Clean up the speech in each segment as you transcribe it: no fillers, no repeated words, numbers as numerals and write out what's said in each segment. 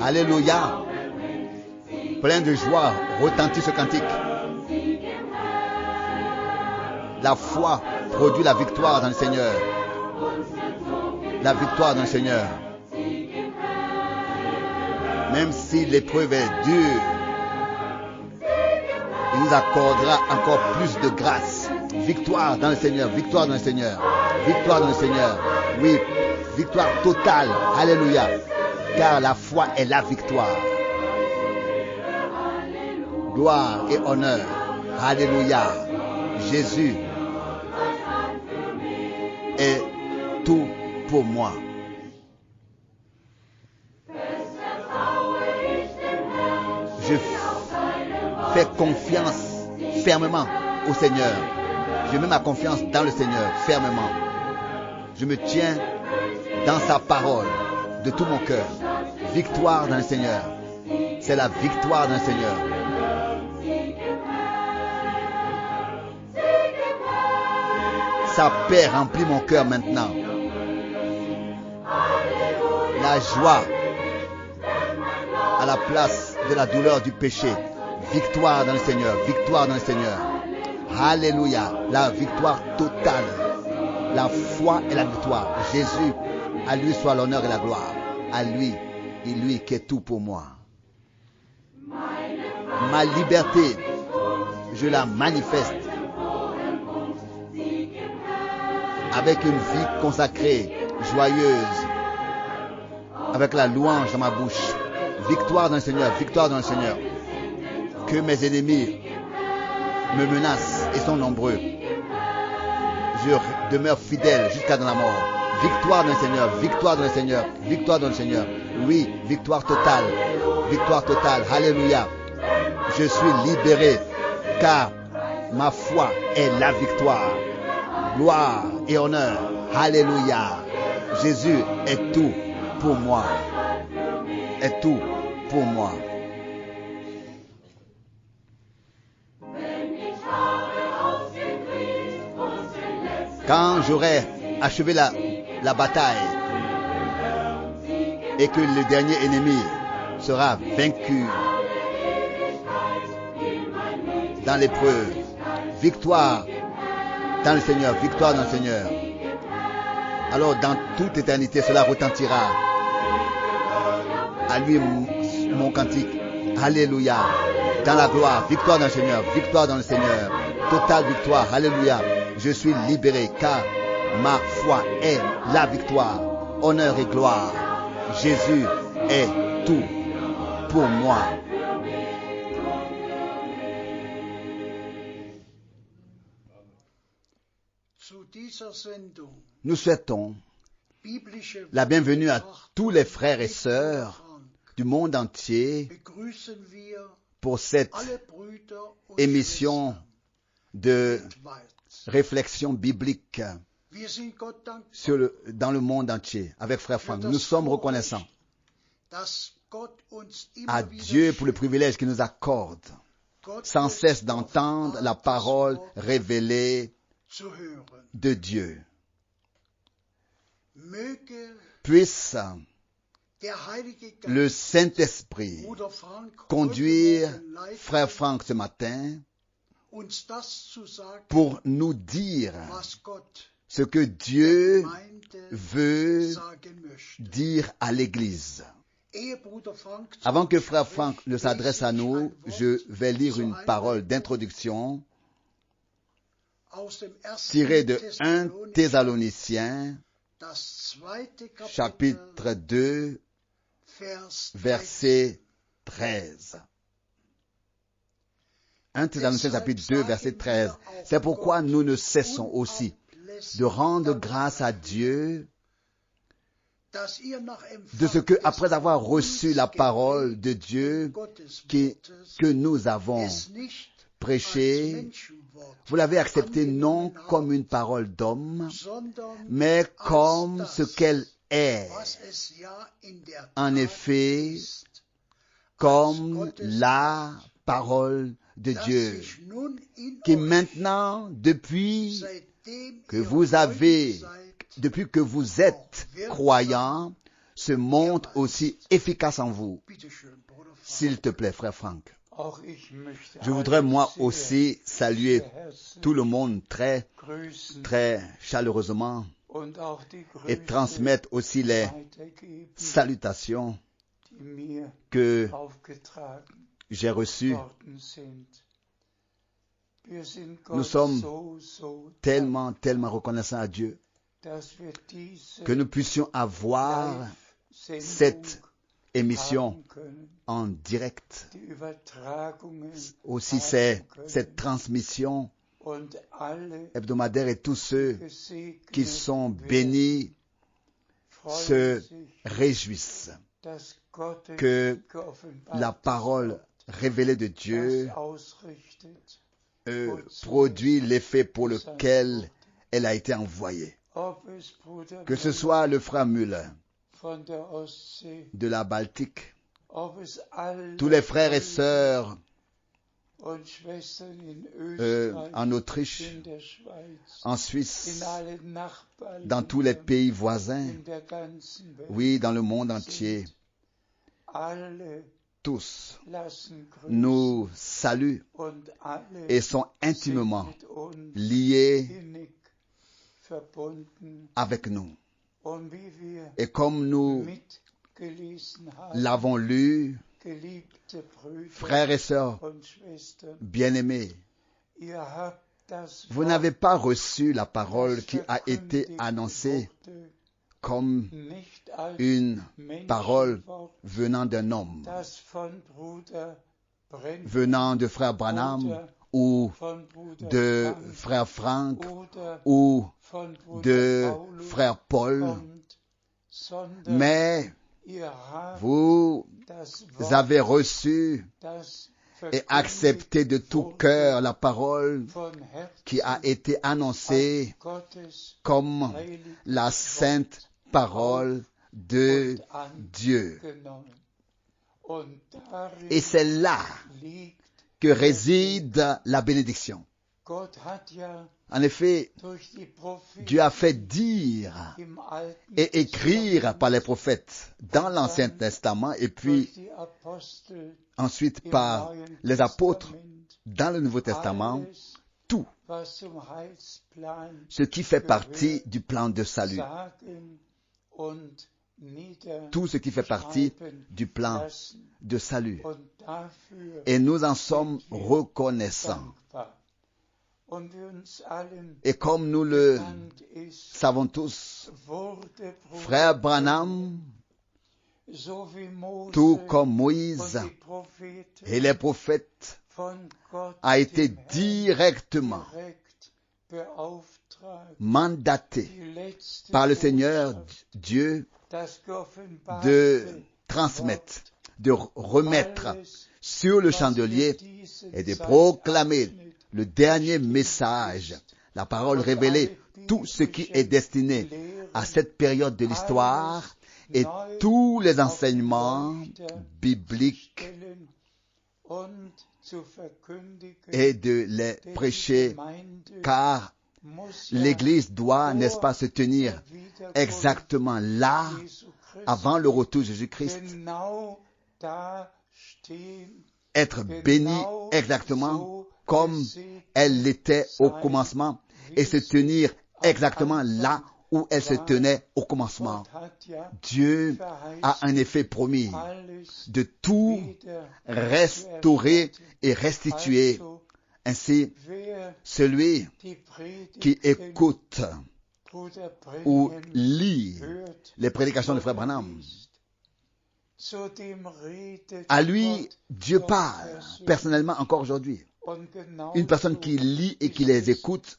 Alléluia. Plein de joie, retentit ce cantique. La foi produit la victoire dans le Seigneur. La victoire dans le Seigneur. Même si l'épreuve est dure, il nous accordera encore plus de grâce. Victoire dans le Seigneur, victoire dans le Seigneur, victoire dans le Seigneur. Oui, victoire totale. Alléluia. Car la foi est la victoire. Gloire et honneur. Alléluia. Jésus est tout pour moi. Je fais confiance fermement au Seigneur. Je mets ma confiance dans le Seigneur fermement. Je me tiens dans sa parole de tout mon cœur. Victoire dans le Seigneur. C'est la victoire dans le Seigneur. Sa paix remplit mon cœur maintenant. La joie à la place de la douleur du péché. Victoire dans le Seigneur. Victoire dans le Seigneur. Alléluia. La victoire totale. La foi et la victoire. Jésus, à lui soit l'honneur et la gloire. À lui, et lui qui est tout pour moi. Ma liberté, je la manifeste avec une vie consacrée, joyeuse, avec la louange dans ma bouche. Victoire dans le Seigneur, victoire dans le Seigneur. Que mes ennemis me menacent et sont nombreux. Je demeure fidèle jusqu'à dans la mort. Victoire dans le Seigneur, victoire dans le Seigneur, victoire dans le Seigneur. Oui, victoire totale, victoire totale. Alléluia. Je suis libéré car ma foi est la victoire. Gloire et honneur. Alléluia. Jésus est tout pour moi. Est tout pour moi. Quand j'aurai achevé la bataille et que le dernier ennemi sera vaincu dans l'épreuve, victoire dans le Seigneur, victoire dans le Seigneur. Alors dans toute éternité, cela retentira. À lui mon cantique. Alléluia. Dans la gloire, victoire dans le Seigneur, victoire dans le Seigneur. Totale victoire. Alléluia. Je suis libéré car ma foi est la victoire. Honneur et gloire. Jésus est tout pour moi. Nous souhaitons la bienvenue à tous les frères et sœurs du monde entier pour cette émission de réflexion biblique dans le monde entier avec Frère Franck. Nous sommes reconnaissants à Dieu pour le privilège qu'il nous accorde sans cesse d'entendre la parole révélée de Dieu. Puisse le Saint-Esprit conduire Frère Franck ce matin pour nous dire ce que Dieu veut dire à l'Église. Avant que Frère Franck ne s'adresse à nous, je vais lire une parole d'introduction tirée de 1 Thessaloniciens, chapitre 2, verset 13. 1 Thessaloniciens, chapitre 2, verset 13. C'est pourquoi nous ne cessons aussi de rendre grâce à Dieu de ce que, après avoir reçu la parole de Dieu que nous avons prêchée, vous l'avez acceptée non comme une parole d'homme, mais comme ce qu'elle est. En effet, comme la parole de Dieu, qui maintenant, depuis que vous êtes croyants, se montre aussi efficace en vous. S'il te plaît, frère Franck. Je voudrais moi aussi saluer tout le monde très, très chaleureusement et transmettre aussi les salutations que j'ai reçues. Nous sommes tellement, tellement reconnaissants à Dieu que nous puissions avoir cette émission en direct. Aussi cette transmission hebdomadaire et tous ceux qui sont bénis se réjouissent que la parole révélée de Dieu produit l'effet pour lequel elle a été envoyée. Que ce soit le frère Müller de la Baltique, tous les frères et sœurs en Autriche, en Suisse, dans tous les pays voisins, oui, dans le monde entier, tous nous saluent et sont intimement liés avec nous. Et comme nous l'avons lu, frères et sœurs bien-aimés, vous n'avez pas reçu la parole qui a été annoncée comme une parole venant d'un homme, venant de frère Branham ou de frère Frank ou de frère Paul, mais vous avez reçu et accepté de tout cœur la parole qui a été annoncée comme la sainte parole de Dieu. Et c'est là que réside la bénédiction. En effet, Dieu a fait dire et écrire par les prophètes dans l'Ancien Testament et puis ensuite par les apôtres dans le Nouveau Testament tout ce qui fait partie du plan de salut. Tout ce qui fait partie du plan de salut. Et nous en sommes reconnaissants. Et comme nous le savons tous, frère Branham, tout comme Moïse et les prophètes, a été directement mandaté par le Seigneur Dieu de transmettre, de remettre sur le chandelier et de proclamer le dernier message, la parole révélée, tout ce qui est destiné à cette période de l'histoire et tous les enseignements bibliques et de les prêcher, car l'Église doit, n'est-ce pas, se tenir exactement là, avant le retour de Jésus-Christ, être bénie exactement comme elle l'était au commencement et se tenir exactement là où elle se tenait au commencement. Dieu a en effet promis de tout restaurer et restituer. Ainsi, celui qui écoute ou lit les prédications de frère Branham, à lui, Dieu parle personnellement encore aujourd'hui. Une personne qui lit et qui les écoute,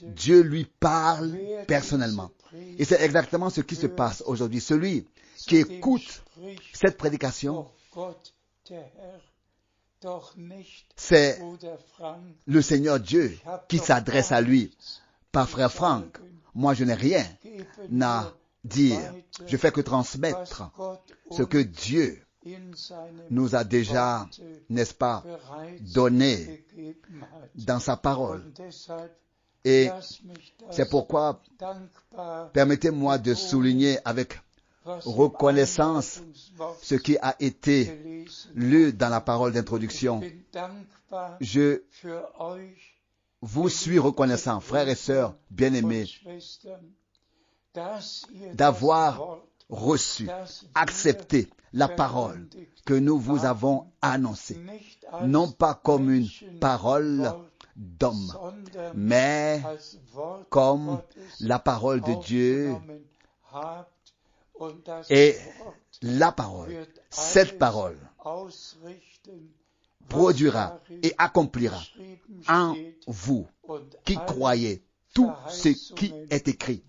Dieu lui parle personnellement. Et c'est exactement ce qui se passe aujourd'hui. Celui qui écoute cette prédication, c'est le Seigneur Dieu qui s'adresse à lui. Par frère Franck, moi je n'ai rien à dire. Je fais que transmettre ce que Dieu nous a déjà, n'est-ce pas, donné dans sa parole. Et c'est pourquoi, permettez-moi de souligner avec reconnaissance, ce qui a été lu dans la parole d'introduction. Je vous suis reconnaissant, frères et sœurs bien-aimés, d'avoir reçu, accepté la parole que nous vous avons annoncée, non pas comme une parole d'homme, mais comme la parole de Dieu. Et la parole, cette parole, produira et accomplira en vous qui croyez tout ce qui est écrit,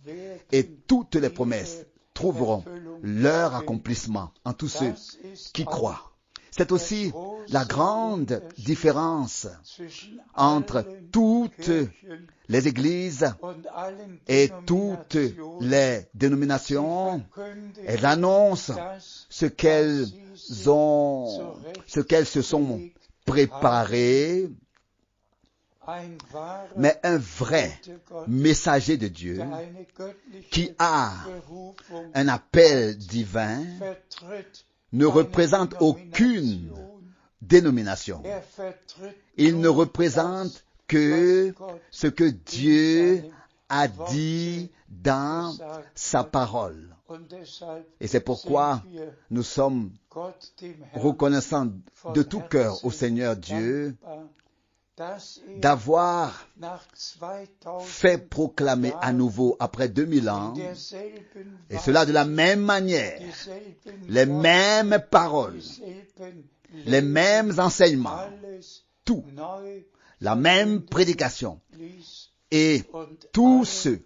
et toutes les promesses trouveront leur accomplissement en tous ceux qui croient. C'est aussi la grande différence entre toutes les églises et toutes les dénominations. Elles annoncent ce qu'elles se sont préparées. Mais un vrai messager de Dieu qui a un appel divin ne représente aucune dénomination. Il ne représente que ce que Dieu a dit dans sa parole. Et c'est pourquoi nous sommes reconnaissants de tout cœur au Seigneur Dieu d'avoir fait proclamer à nouveau après 2000 ans, et cela de la même manière, les mêmes paroles, les mêmes enseignements, tout, la même prédication. Et tous ceux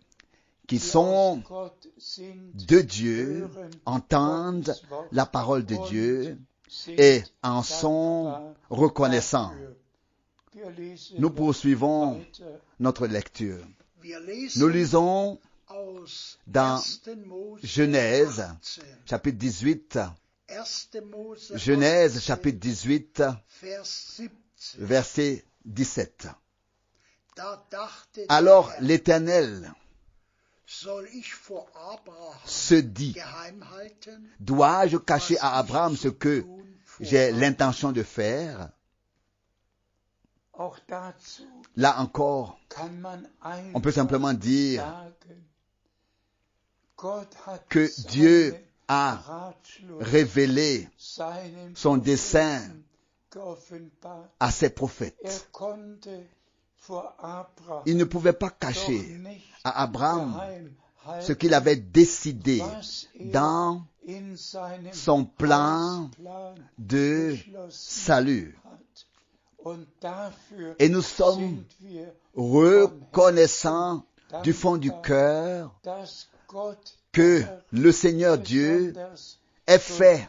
qui sont de Dieu entendent la parole de Dieu et en sont reconnaissants. Nous poursuivons notre lecture. Nous lisons dans Genèse, chapitre 18, Genèse, chapitre 18, verset 17. Alors l'Éternel se dit, dois-je cacher à Abraham ce que j'ai l'intention de faire? Là encore, on peut simplement dire que Dieu a révélé son dessein à ses prophètes. Il ne pouvait pas cacher à Abraham ce qu'il avait décidé dans son plan de salut. Et nous sommes reconnaissants du fond du cœur que le Seigneur Dieu ait fait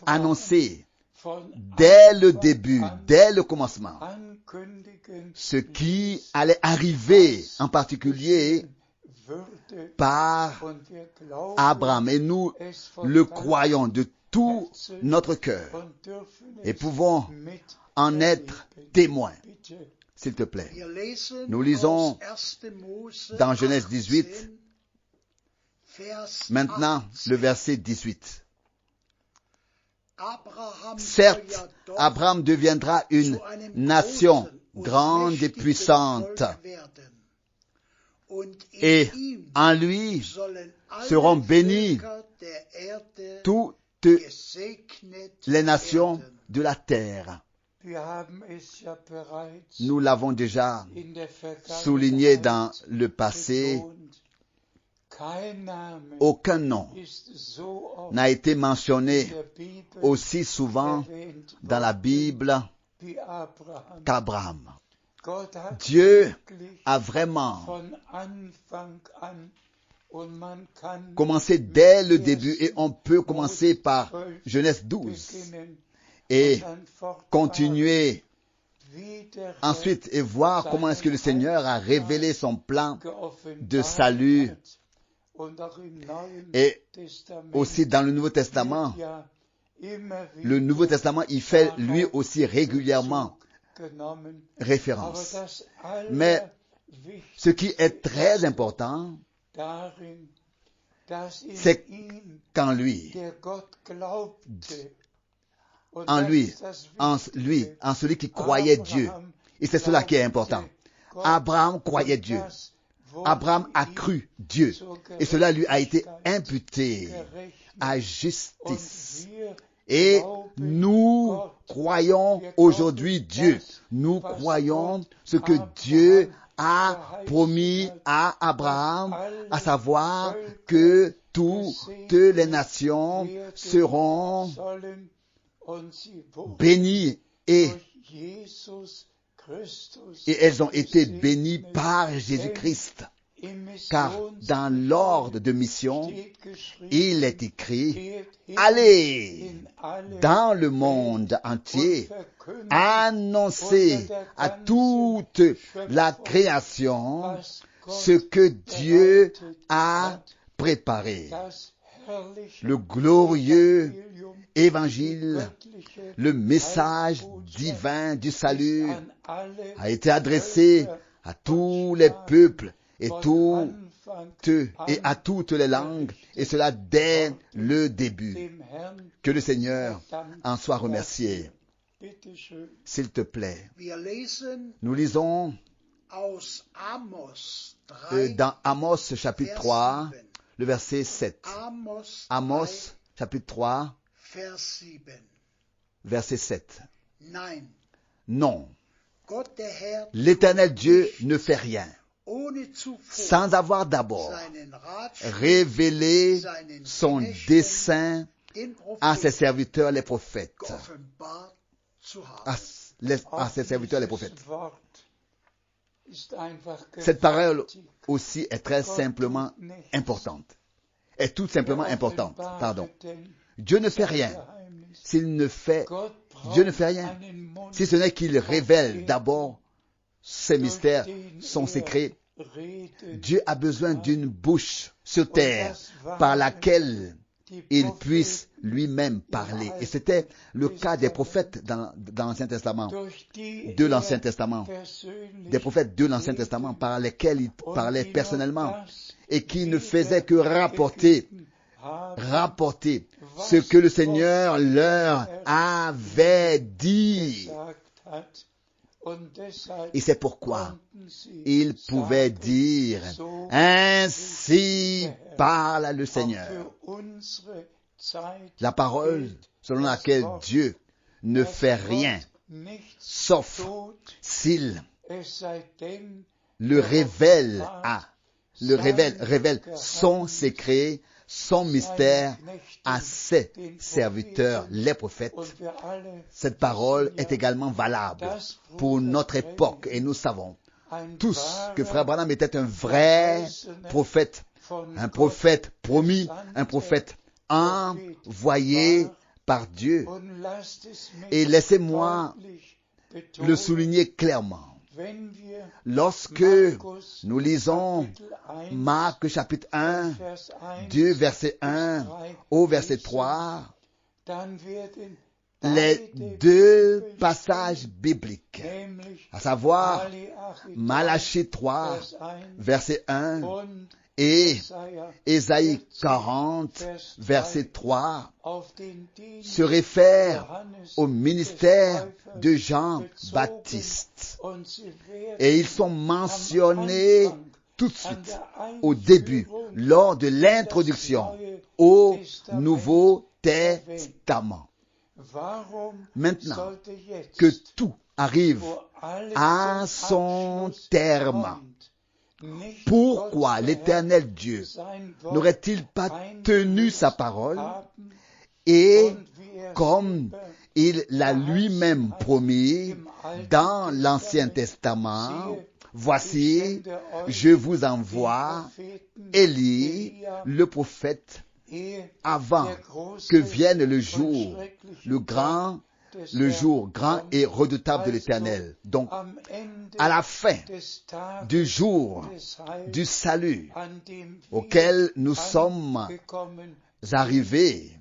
annoncer dès le début, dès le commencement, ce qui allait arriver en particulier par Abraham. Et nous le croyons de tout notre cœur et pouvons en être témoins. S'il te plaît. Nous lisons dans Genèse 18, maintenant le verset 18. Certes, Abraham deviendra une nation grande et puissante, et en lui seront bénies toutes les nations de la terre. Nous l'avons déjà souligné dans le passé, aucun nom n'a été mentionné aussi souvent dans la Bible qu'Abraham. Dieu a vraiment commencé dès le début, et on peut commencer par Genèse 12 et continuer ensuite et voir comment est-ce que le Seigneur a révélé son plan de salut. Et aussi dans le Nouveau Testament, il fait lui aussi régulièrement référence. Mais ce qui est très important, c'est qu'en lui, en celui qui croyait Dieu. Et c'est cela qui est important. Abraham croyait Dieu. Abraham a cru Dieu. Et cela lui a été imputé à justice. Et nous croyons aujourd'hui Dieu. Nous croyons ce que Dieu a promis à Abraham, à savoir que toutes les nations seront bénies et elles ont été bénies par Jésus-Christ. Car dans l'ordre de mission, il est écrit, allez dans le monde entier, annoncez à toute la création ce que Dieu a préparé. Le glorieux évangile, le message divin du salut a été adressé à tous les peuples et à toutes les langues, et cela dès le début. Que le Seigneur en soit remercié. S'il te plaît, nous lisons dans Amos chapitre 3, le verset 7. Amos chapitre 3, verset 7. Non, l'Éternel Dieu ne fait rien sans avoir d'abord révélé son dessein à ses serviteurs les prophètes. À ses serviteurs les prophètes. Cette parole aussi est très simplement importante. Est tout simplement importante. Pardon. Dieu ne fait rien. Dieu ne fait rien. Si ce n'est qu'il révèle d'abord ses mystères, son secret. Dieu a besoin d'une bouche sur terre par laquelle il puisse lui-même parler. Et c'était le cas des prophètes dans l'Ancien Testament, de l'Ancien Testament, des prophètes de l'Ancien Testament par lesquels il parlait personnellement et qui ne faisaient que rapporter ce que le Seigneur leur avait dit. Et c'est pourquoi ils pouvaient dire, ainsi parle le Seigneur. La parole selon laquelle Dieu ne fait rien, sauf s'il révèle son secret, son mystère à ses serviteurs, les prophètes. Cette parole est également valable pour notre époque et nous savons tous que Frère Branham était un vrai prophète, un prophète promis, un prophète envoyé par Dieu. Et laissez-moi le souligner clairement. Lorsque nous lisons Marc chapitre 1, du verset 1 au verset 3, les deux passages bibliques, à savoir Malachie 3, verset 1 et Ésaïe 40, verset 3, se réfèrent au ministère de Jean-Baptiste. Et ils sont mentionnés tout de suite, au début, lors de l'introduction au Nouveau Testament. Maintenant que tout arrive à son terme, pourquoi l'Éternel Dieu n'aurait-il pas tenu sa parole et, comme il l'a lui-même promis dans l'Ancien Testament, voici, je vous envoie Élie, le prophète, avant que vienne le jour grand et redoutable de l'Éternel. Donc, à la fin du jour du salut auquel nous sommes arrivés,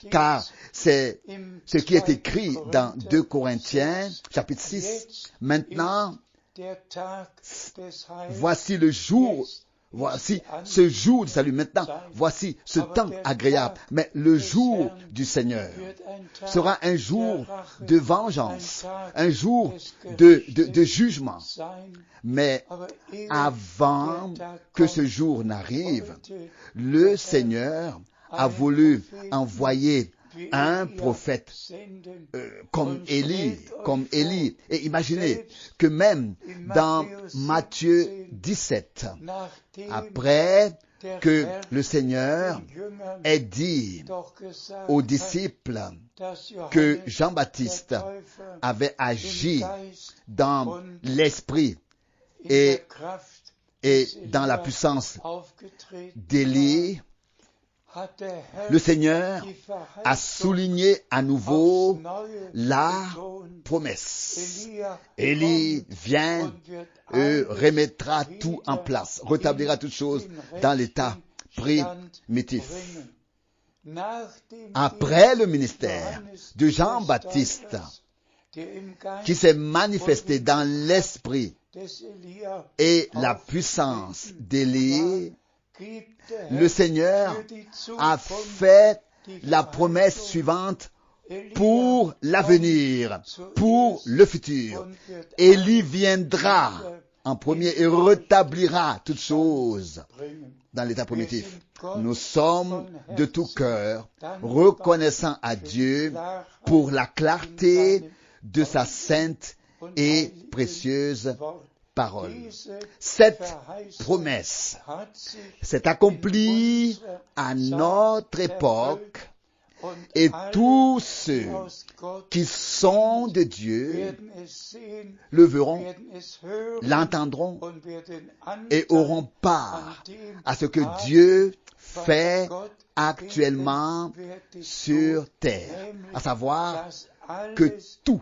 car c'est ce qui est écrit dans 2 Corinthiens, chapitre 6, maintenant, voici le jour Voici ce jour du salut. Maintenant, voici ce temps agréable. Mais le jour du Seigneur sera un jour de vengeance, un jour de jugement. Mais avant que ce jour n'arrive, le Seigneur a voulu envoyer un prophète comme Élie. Et imaginez que même dans Matthieu 17, après que le Seigneur ait dit aux disciples que Jean-Baptiste avait agi dans l'esprit et dans la puissance d'Élie, le Seigneur a souligné à nouveau la promesse. Élie vient et remettra tout en place, rétablira toutes choses dans l'état primitif. Après le ministère de Jean-Baptiste, qui s'est manifesté dans l'esprit et la puissance d'Élie, le Seigneur a fait la promesse suivante pour l'avenir, pour le futur. Élie viendra en premier et rétablira toutes choses dans l'état primitif. Nous sommes de tout cœur reconnaissants à Dieu pour la clarté de sa sainte et précieuse parole. Cette promesse s'est accomplie à notre époque et tous ceux qui sont de Dieu le verront, l'entendront et auront part à ce que Dieu fait actuellement sur terre, à savoir que tout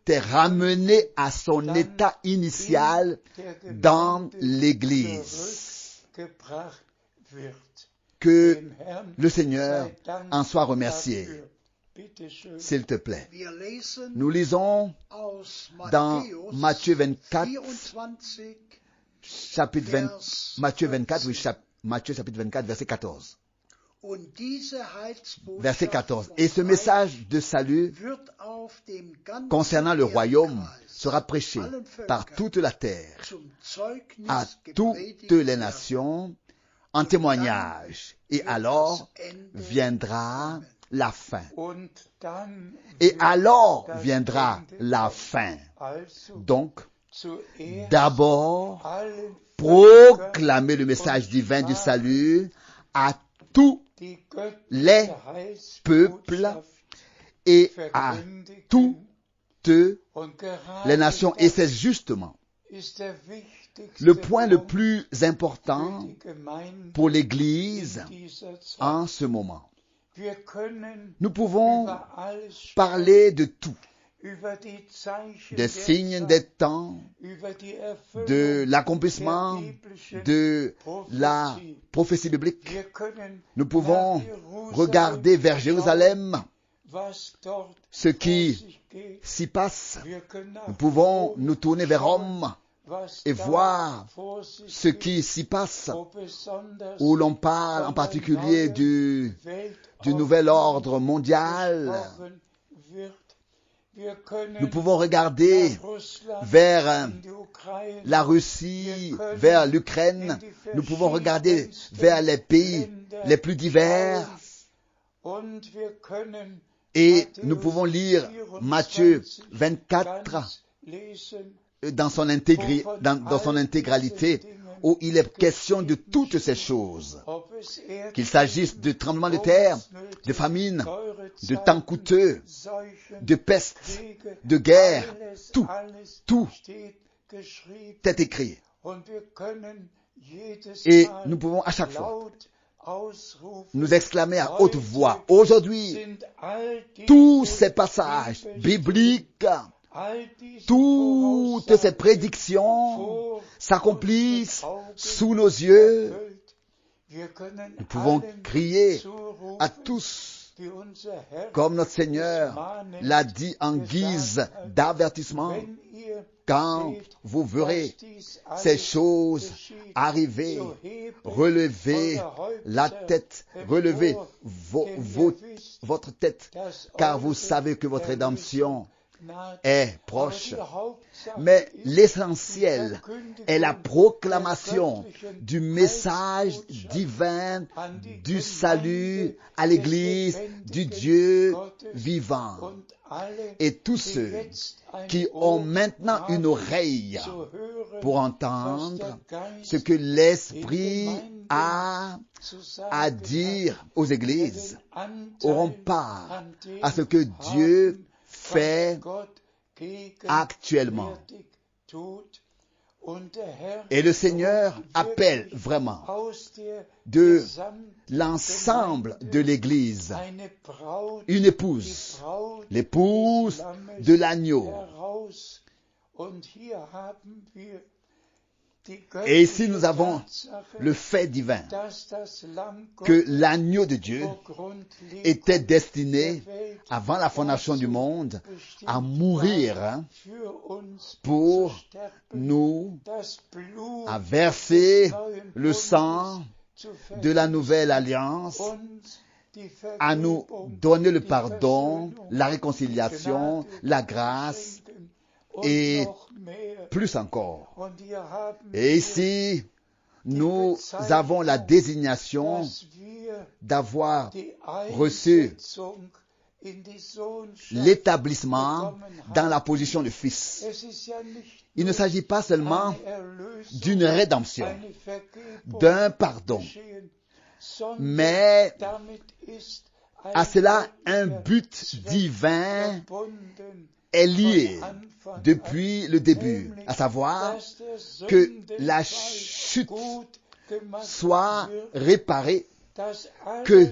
est ramené à son état initial dans l'Église. Que le Seigneur en soit remercié. S'il te plaît. Nous lisons dans Matthieu 24, chapitre 20, Matthieu 24, oui, Matthieu chapitre 24, verset 14. Verset 14. Et ce message de salut concernant le royaume sera prêché par toute la terre à toutes les nations en témoignage. Et alors viendra la fin. Et alors viendra la fin. Donc, d'abord, proclamer le message divin du salut à tous les peuples et à toutes les nations. Et c'est justement le point le plus important pour l'Église en ce moment. Nous pouvons parler de tout, des signes des temps, de l'accomplissement de la prophétie biblique. Nous pouvons regarder vers Jérusalem ce qui s'y passe. Nous pouvons nous tourner vers Rome et voir ce qui s'y passe, où l'on parle en particulier du nouvel ordre mondial. Nous pouvons regarder vers la Russie, vers l'Ukraine. Nous pouvons regarder vers les pays les plus divers. Et nous pouvons lire Matthieu 24 dans son intégralité, où il est question de toutes ces choses. Qu'il s'agisse de tremblements de terre, de famine, de temps coûteux, de peste, de guerre, tout est écrit. Et nous pouvons à chaque fois nous exclamer à haute voix, aujourd'hui, tous ces passages bibliques, toutes ces prédictions s'accomplissent sous nos yeux. Nous pouvons crier à tous comme notre Seigneur l'a dit en guise d'avertissement, quand vous verrez ces choses arriver, relevez la tête, relevez votre tête, car vous savez que votre rédemption est proche. Mais l'essentiel est la proclamation du message divin du salut à l'Église du Dieu vivant. Et tous ceux qui ont maintenant une oreille pour entendre ce que l'Esprit a à dire aux églises auront part à ce que Dieu fait actuellement. Et le Seigneur appelle vraiment de l'ensemble de l'Église une épouse, l'épouse de l'agneau. Et ici nous avons le fait divin que l'agneau de Dieu était destiné, avant la fondation du monde, à mourir pour nous, à verser le sang de la nouvelle alliance, à nous donner le pardon, la réconciliation, la grâce et plus encore. Et ici, nous avons la désignation d'avoir reçu l'établissement dans la position de fils. Il ne s'agit pas seulement d'une rédemption, d'un pardon, mais à cela un but divin est lié depuis le début, à savoir que la chute soit réparée, que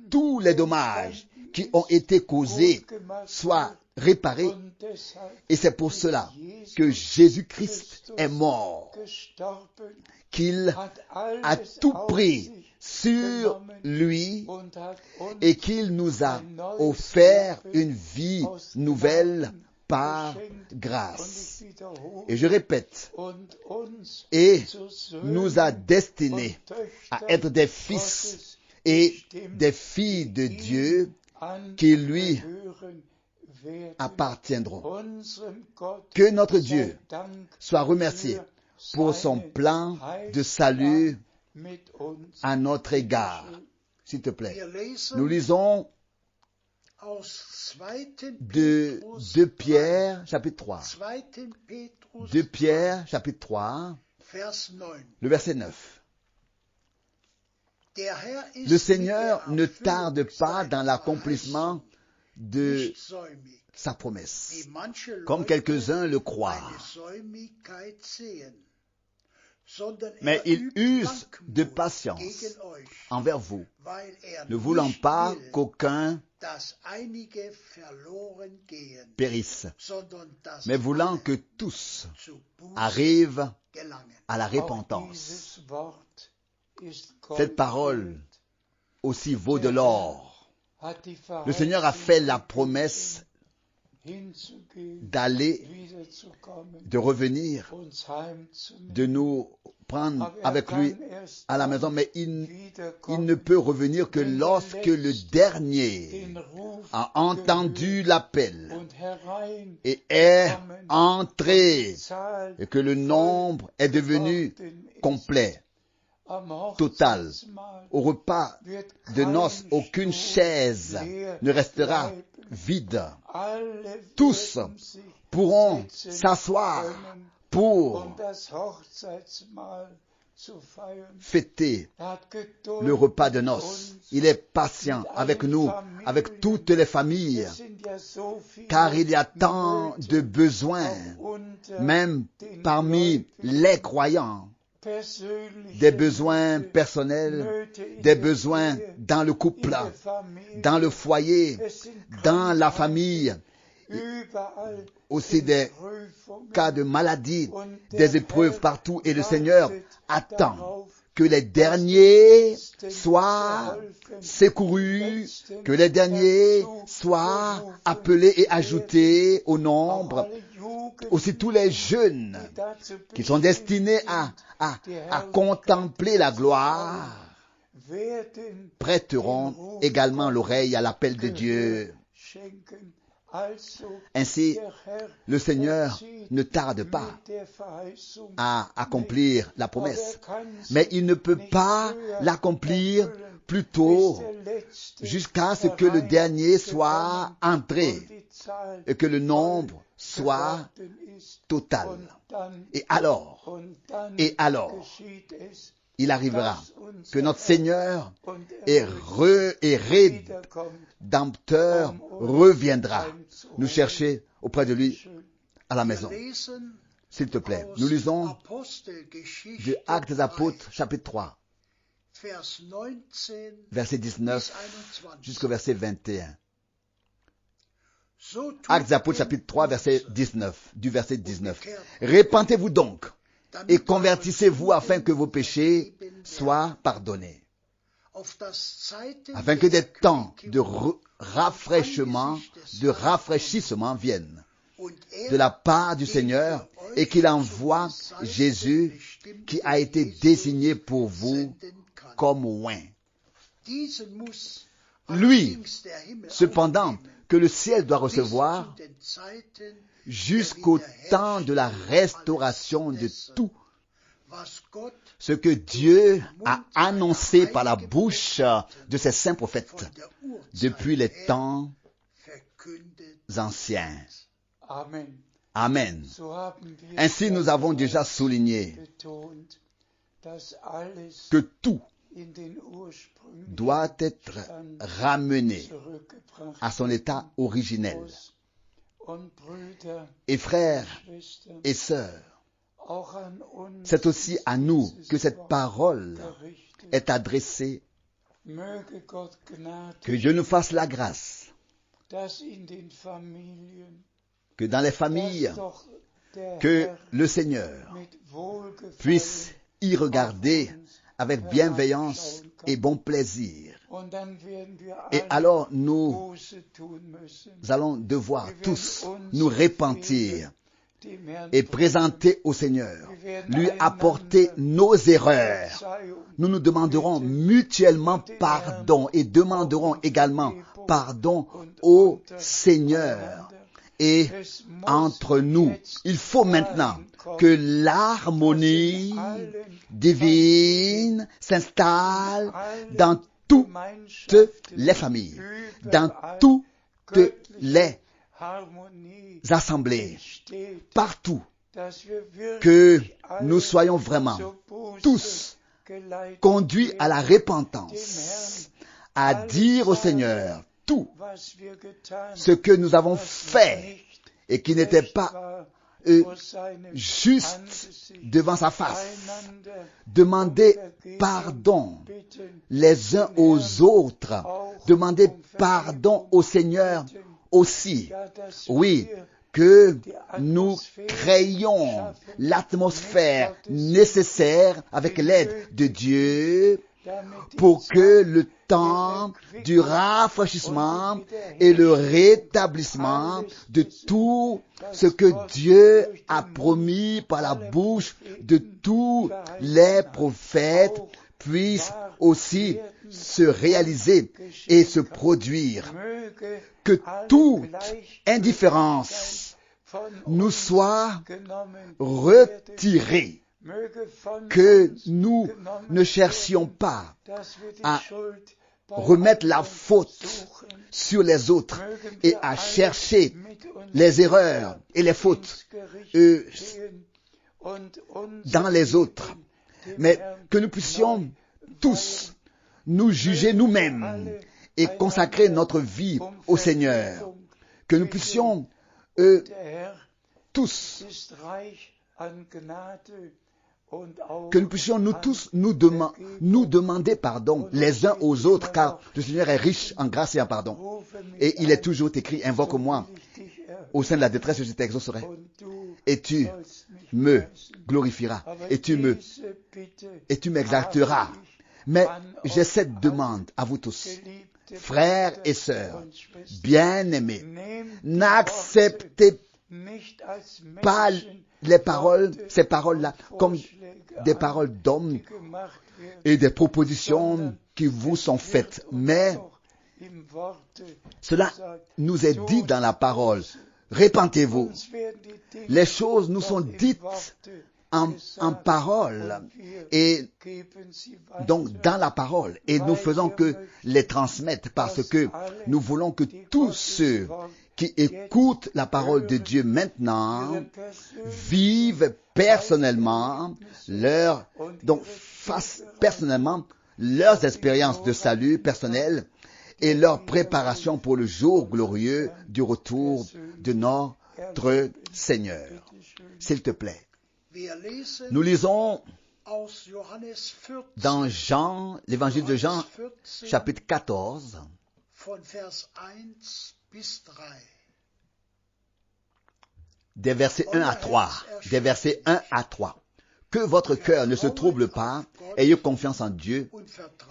tous les dommages qui ont été causés soient réparés. Et c'est pour cela que Jésus-Christ est mort, qu'il a tout pris sur lui et qu'il nous a offert une vie nouvelle par grâce. Et je répète, et nous a destinés à être des fils et des filles de Dieu qui lui appartiendront. Que notre Dieu soit remercié pour son plan de salut à notre égard. S'il te plaît. Nous lisons de 2 Pierre, chapitre 3. 2 Pierre, chapitre 3, le verset 9. Le Seigneur ne tarde pas dans l'accomplissement de sa promesse, comme quelques-uns le croient. Mais il use de patience envers vous, ne voulant pas qu'aucun périsse, mais voulant que tous arrivent à la repentance. Cette parole aussi vaut de l'or. Le Seigneur a fait la promesse d'aller, de revenir, de nous prendre avec lui à la maison, mais il ne peut revenir que lorsque le dernier a entendu l'appel et est entré et que le nombre est devenu complet, total. Au repas de noces, aucune chaise ne restera vide. Tous pourront s'asseoir pour fêter le repas de noces. Il est patient avec nous, avec toutes les familles, car il y a tant de besoins, même parmi les croyants, des besoins personnels, des besoins dans le couple, dans le foyer, dans la famille, aussi des cas de maladie, des épreuves partout. Et le Seigneur attend que les derniers soient secourus, que les derniers soient appelés et ajoutés au nombre, aussi tous les jeunes qui sont destinés à contempler la gloire prêteront également l'oreille à l'appel de Dieu. Ainsi, le Seigneur ne tarde pas à accomplir la promesse, mais il ne peut pas l'accomplir plus tôt jusqu'à ce que le dernier soit entré et que le nombre soit total. Et alors, il arrivera que notre Seigneur et Rédempteur reviendra nous chercher auprès de lui à la maison. S'il te plaît, nous lisons de Actes des Apôtres, chapitre 3, verset 19 jusqu'au verset 21. Actes des Apôtres, chapitre 3, verset 19, du verset 19. Répentez-vous donc et convertissez-vous afin que vos péchés soient pardonnés, afin que des temps de rafraîchissement viennent de la part du Seigneur et qu'il envoie Jésus qui a été désigné pour vous comme oint. Lui, cependant, que le ciel doit recevoir jusqu'au temps de la restauration de tout ce que Dieu a annoncé par la bouche de ses saints prophètes depuis les temps anciens. Amen. Ainsi, nous avons déjà souligné que tout doit être ramené à son état originel. Et frères et sœurs, c'est aussi à nous que cette parole est adressée. Que Dieu nous fasse la grâce, que dans les familles, que le Seigneur puisse y regarder avec bienveillance et bon plaisir. Et alors nous allons devoir tous nous repentir et présenter au Seigneur, lui apporter nos erreurs. Nous nous demanderons mutuellement pardon et demanderons également pardon au Seigneur. Et entre nous, il faut maintenant que l'harmonie divine s'installe dans toutes les familles, dans toutes les assemblées, partout, que nous soyons vraiment tous conduits à la repentance, à dire au Seigneur tout ce que nous avons fait et qui n'était pas juste devant sa face. Demander pardon les uns aux autres. Demander pardon au Seigneur aussi. Oui, que nous créions l'atmosphère nécessaire avec l'aide de Dieu pour que le temps du rafraîchissement et le rétablissement de tout ce que Dieu a promis par la bouche de tous les prophètes puisse aussi se réaliser et se produire. Que toute indifférence nous soit retirée. Que nous ne cherchions pas à remettre la faute sur les autres et à chercher les erreurs et les fautes dans les autres, mais que nous puissions tous nous juger nous-mêmes et consacrer notre vie au Seigneur, que nous puissions tous nous tous nous demander pardon les uns aux autres, car le Seigneur est riche en grâce et en pardon. Et il est toujours écrit, invoque-moi au sein de la détresse, je t'exaucerai. Et tu me glorifieras. Et tu me et tu m'exalteras. Mais j'ai cette demande à vous tous, frères et sœurs, bien-aimés, n'acceptez pas ces paroles-là, comme des paroles d'hommes et des propositions qui vous sont faites. Mais cela nous est dit dans la parole. Répentez-vous. Les choses nous sont dites en parole et donc dans la parole, et nous faisons que les transmettre parce que nous voulons que tous ceux qui écoutent la parole de Dieu maintenant vivent personnellement fassent personnellement leurs expériences de salut personnel et leur préparation pour le jour glorieux du retour de notre Seigneur. S'il te plaît. Nous lisons dans Jean, l'évangile de Jean, chapitre 14, des versets 1 à 3. Des versets 1 à 3. Que votre cœur ne se trouble pas, ayez confiance en Dieu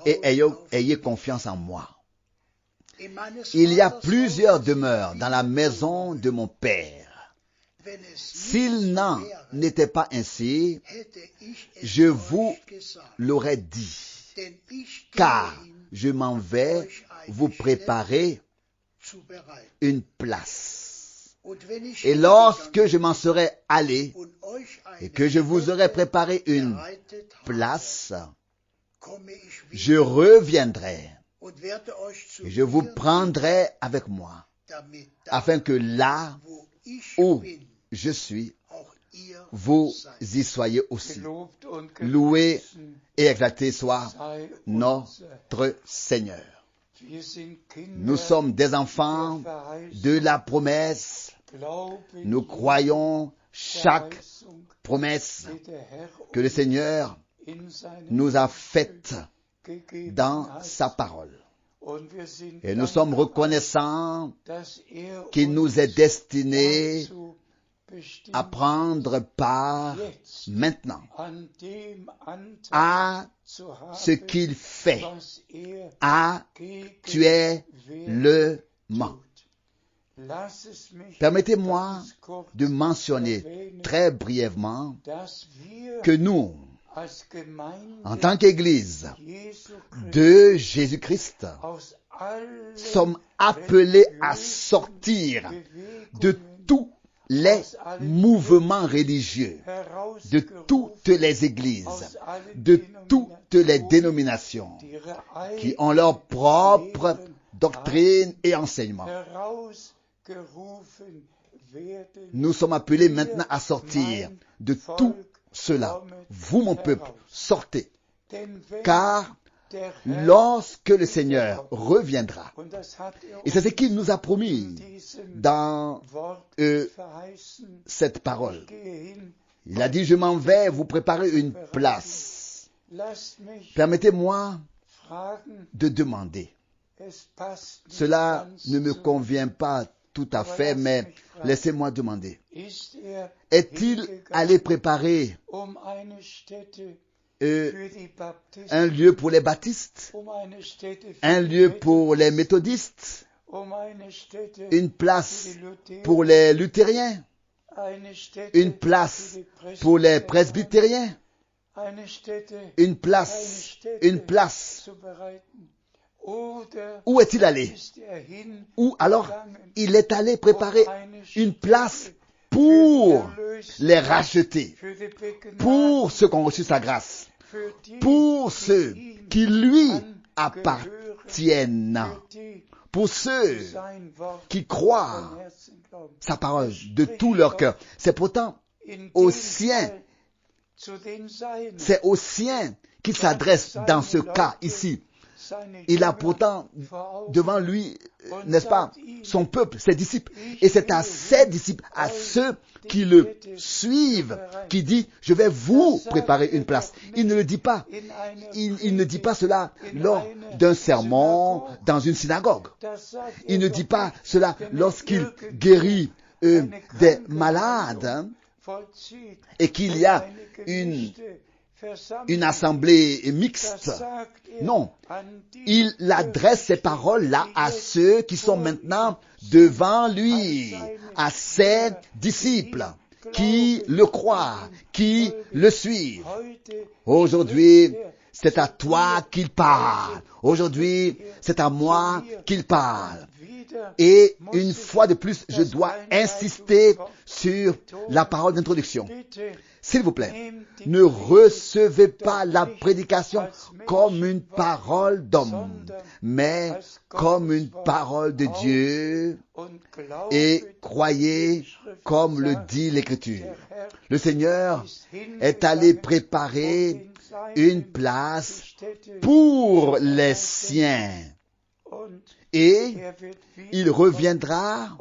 et ayez confiance en moi. Il y a plusieurs demeures dans la maison de mon Père. S'il n'en était pas ainsi, je vous l'aurais dit, car je m'en vais vous préparer une place. Et lorsque je m'en serai allé et que je vous aurai préparé une place, je reviendrai et je vous prendrai avec moi, afin que là où je suis, vous y soyez aussi. Loué et exalté soit notre Seigneur. Nous sommes des enfants de la promesse. Nous croyons chaque promesse que le Seigneur nous a faite dans sa parole. Et nous sommes reconnaissants qu'il nous est destiné à prendre part maintenant à ce qu'il fait actuellement. Permettez-moi de mentionner très brièvement que nous, en tant qu'Église de Jésus-Christ, sommes appelés à sortir de tous les mouvements religieux, de toutes les églises, de toutes les dénominations qui ont leur propre doctrine et enseignement. Nous sommes appelés maintenant à sortir de tout cela. Vous, mon peuple, sortez. Car lorsque le Seigneur reviendra, et c'est ce qu'il nous a promis dans cette parole, il a dit, je m'en vais vous préparer une place. Permettez-moi de demander. Cela ne me convient pas tout à fait, mais laissez-moi demander. Est-il allé préparer un lieu pour les baptistes, un lieu pour les méthodistes, une place pour les luthériens, une place pour les presbytériens, une place. Où est-il allé? Ou alors, il est allé préparer une place pour les racheter, pour ceux qui ont reçu sa grâce, pour ceux qui lui appartiennent, pour ceux qui croient sa parole de tout leur cœur. C'est pourtant aux siens, qu'il s'adresse dans ce cas ici. Il a pourtant devant lui, n'est-ce pas, son peuple, ses disciples. Et c'est à ses disciples, à ceux qui le suivent, qui dit, je vais vous préparer une place. Il ne le dit pas. Il ne dit pas cela lors d'un sermon dans une synagogue. Il ne dit pas cela lorsqu'il guérit des malades, et qu'il y a une une assemblée mixte. Non, il adresse ces paroles-là à ceux qui sont maintenant devant lui, à ses disciples, qui le croient, qui le suivent. Aujourd'hui, c'est à toi qu'il parle. Aujourd'hui, c'est à moi qu'il parle. Et une fois de plus, je dois insister sur la parole d'introduction. S'il vous plaît, ne recevez pas la prédication comme une parole d'homme, mais comme une parole de Dieu, et croyez comme le dit l'Écriture. Le Seigneur est allé préparer une place pour les siens, et il reviendra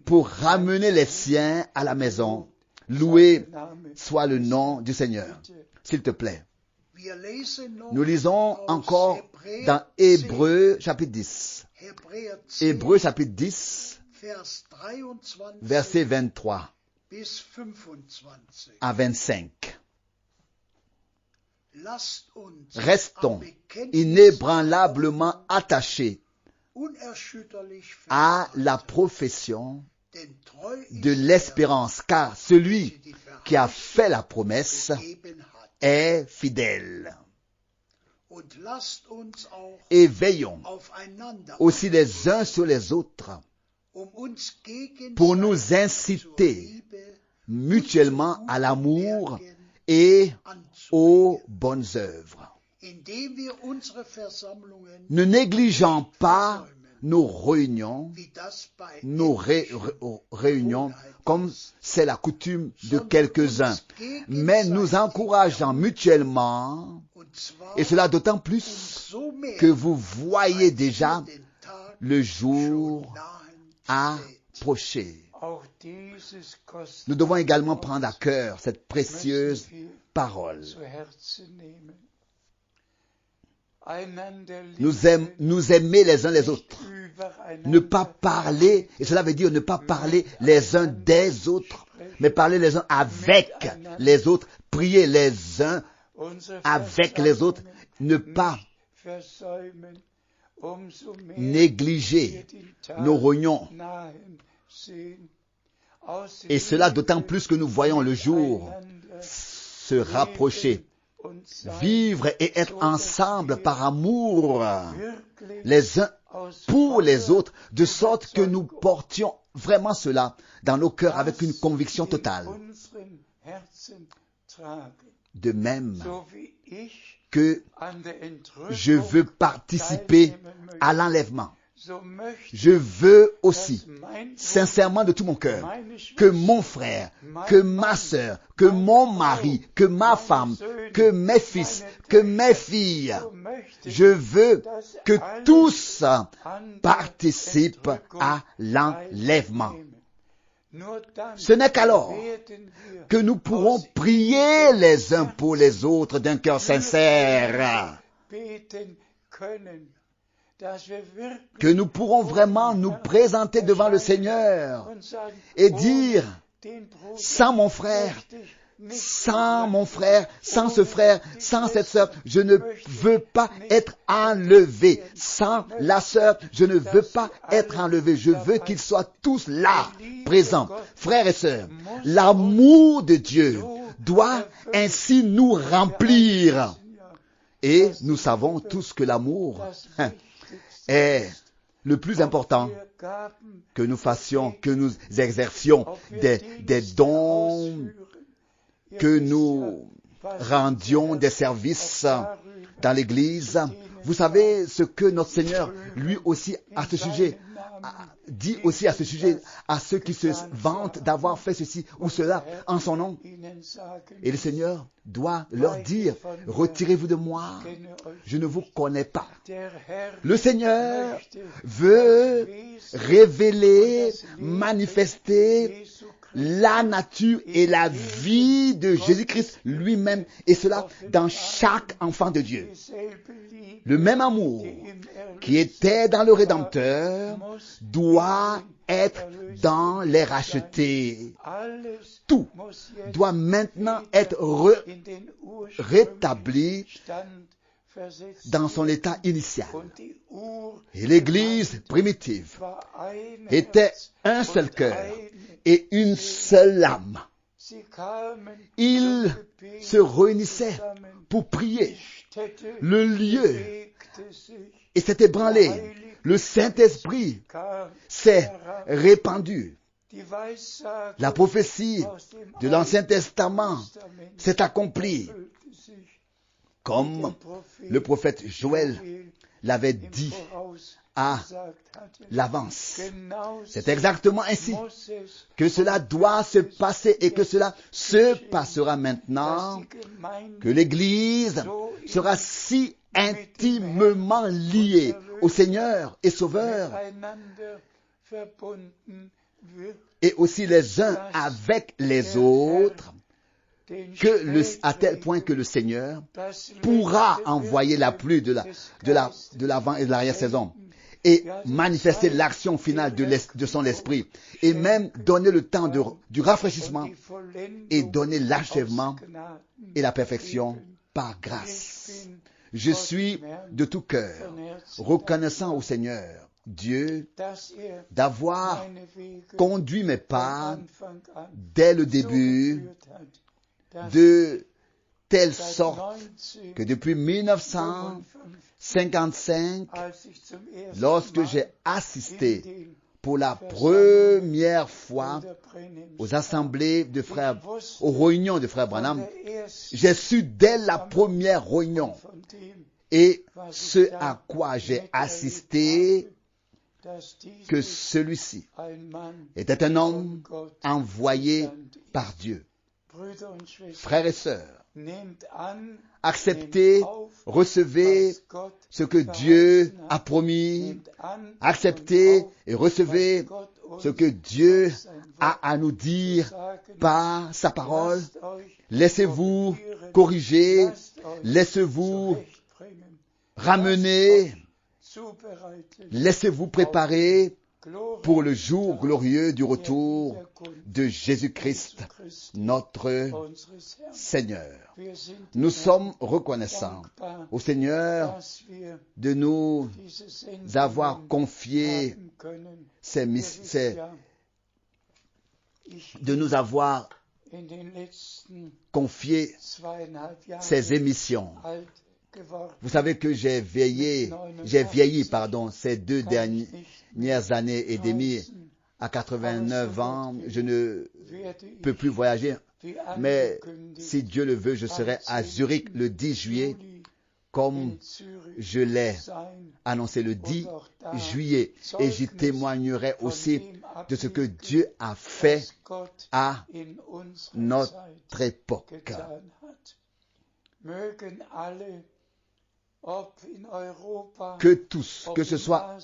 pour ramener les siens à la maison. Loué soit le nom du Seigneur. S'il te plaît. Nous lisons encore dans Hébreux chapitre 10. Hébreux chapitre 10, versets 23 à 25. Restons inébranlablement attachés à la profession de l'espérance, car celui qui a fait la promesse est fidèle. Et veillons aussi les uns sur les autres pour nous inciter mutuellement à l'amour et aux bonnes œuvres, ne négligeant pas nos réunions, comme c'est la coutume de quelques-uns, mais nous encourageant mutuellement, et cela d'autant plus que vous voyez déjà le jour approcher. Nous devons également prendre à cœur cette précieuse parole. Nous aimer les uns les autres. Ne pas parler, et cela veut dire ne pas parler les uns des autres, mais parler les uns avec les autres, prier les uns avec les autres, ne pas négliger nos réunions. Et cela d'autant plus que nous voyons le jour se rapprocher. Vivre et être ensemble par amour les uns pour les autres, de sorte que nous portions vraiment cela dans nos cœurs avec une conviction totale. De même que je veux participer à l'enlèvement, je veux aussi, sincèrement de tout mon cœur, que mon frère, que ma sœur, que mon mari, que ma femme, que mes fils, que mes filles, je veux que tous participent à l'enlèvement. Ce n'est qu'alors que nous pourrons prier les uns pour les autres d'un cœur sincère, que nous pourrons vraiment nous présenter devant le Seigneur et dire, sans mon frère, sans ce frère, sans cette sœur, je ne veux pas être enlevé. Sans la sœur, je ne veux pas être enlevé. Je veux qu'ils soient tous là, présents. Frères et sœurs, l'amour de Dieu doit ainsi nous remplir. Et nous savons tous que l'amour est le plus important, que nous fassions, que nous exercions des dons, que nous rendions des services dans l'Église. Vous savez ce que notre Seigneur, lui aussi, à ce sujet, dit aussi à ce sujet, à ceux qui se vantent d'avoir fait ceci ou cela en son nom. Et le Seigneur doit leur dire, retirez-vous de moi, je ne vous connais pas. Le Seigneur veut révéler, manifester la nature et la vie de Jésus-Christ lui-même, et cela dans chaque enfant de Dieu. Le même amour qui était dans le Rédempteur doit être dans les rachetés. Tout doit maintenant être rétabli dans son état initial. Et l'Église primitive était un seul cœur et une seule âme. Ils se réunissaient pour prier. Le lieu s'est ébranlé. Le Saint-Esprit s'est répandu. La prophétie de l'Ancien Testament s'est accomplie comme le prophète Joël l'avait dit à l'avance. C'est exactement ainsi que cela doit se passer et que cela se passera maintenant, que l'Église sera si intimement liée au Seigneur et Sauveur et aussi les uns avec les autres, à tel point que le Seigneur pourra envoyer la pluie de l'avant et de l'arrière-saison et manifester l'action finale de son esprit et même donner le temps du rafraîchissement et donner l'achèvement et la perfection par grâce. Je suis de tout cœur reconnaissant au Seigneur Dieu d'avoir conduit mes pas dès le début de telle sorte que depuis 1955, lorsque j'ai assisté pour la première fois aux assemblées de frères, aux réunions de frères Branham, j'ai su dès la première réunion et ce à quoi j'ai assisté que celui-ci était un homme envoyé par Dieu. Frères et sœurs, acceptez, recevez ce que Dieu a promis, acceptez et recevez ce que Dieu a à nous dire par sa parole. Laissez-vous corriger, laissez-vous ramener, laissez-vous préparer pour le jour glorieux du retour de Jésus-Christ, notre Seigneur. Nous sommes reconnaissants au Seigneur de nous avoir confié de nous avoir confié ces émissions. Vous savez que j'ai vieilli, ces 2 dernières années et demie. À 89 ans, je ne peux plus voyager. Mais si Dieu le veut, je serai à Zurich le 10 juillet, comme je l'ai annoncé le 10 juillet. Et j'y témoignerai aussi de ce que Dieu a fait à notre époque. Que tous, que ce soit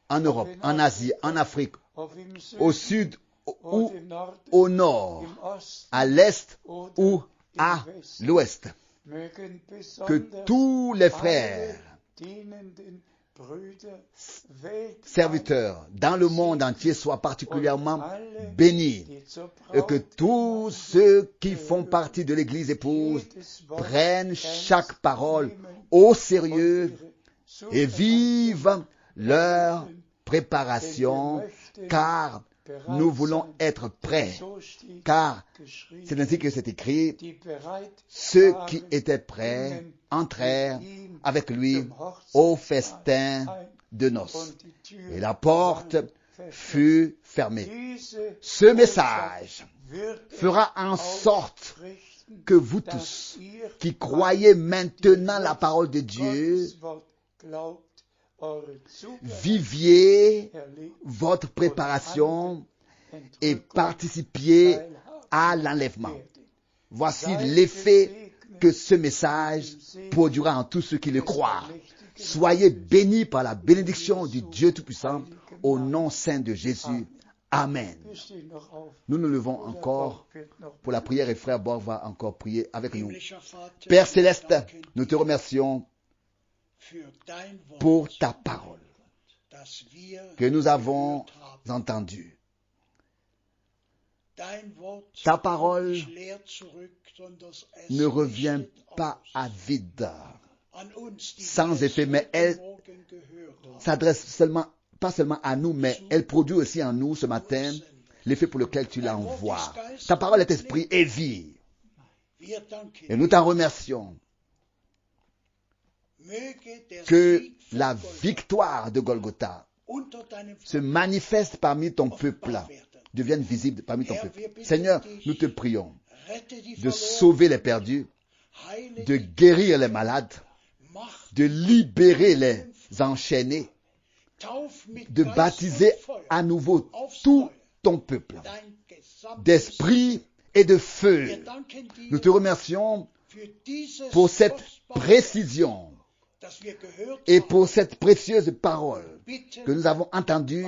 en Europe, en Asie, en Afrique, au sud ou au nord, à l'est ou à l'ouest, que tous les frères, serviteurs dans le monde entier soient particulièrement bénis et que tous ceux qui font partie de l'Église épouse prennent chaque parole au sérieux et vivent leur préparation, car nous voulons être prêts, car c'est ainsi que c'est écrit, ceux qui étaient prêts entrèrent avec lui au festin de noces, et la porte fut fermée. Ce message fera en sorte que vous tous qui croyez maintenant la parole de Dieu, viviez votre préparation et participiez à l'enlèvement. Voici l'effet que ce message produira en tous ceux qui le croient. Soyez bénis par la bénédiction du Dieu Tout-Puissant au nom saint de Jésus. Amen. Nous nous levons encore pour la prière et frère Borg va encore prier avec nous. Père Céleste, nous te remercions pour ta parole que nous avons entendue. Ta parole ne revient pas à vide, sans effet, mais elle s'adresse pas seulement à nous, mais elle produit aussi en nous ce matin l'effet pour lequel tu l'envoies. Ta parole est esprit et vie. Et nous t'en remercions. Que la victoire de Golgotha se manifeste parmi ton peuple, devienne visible parmi ton peuple. Seigneur, nous te prions de sauver les perdus, de guérir les malades, de libérer les enchaînés, de baptiser à nouveau tout ton peuple d'esprit et de feu. Nous te remercions pour cette précision et pour cette précieuse parole que nous avons entendue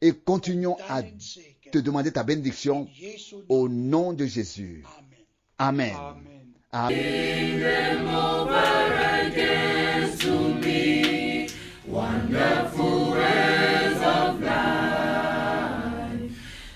et continuons à te demander ta bénédiction au nom de Jésus. Amen. Amen. Wonderful ways of life.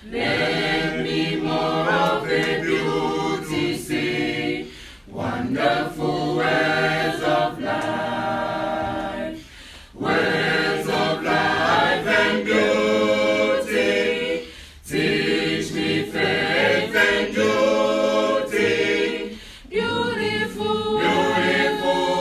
Let me more of the beauty see. Wonderful ways of life. Ways of life and beauty. Teach me faith and duty. Beautiful, beautiful.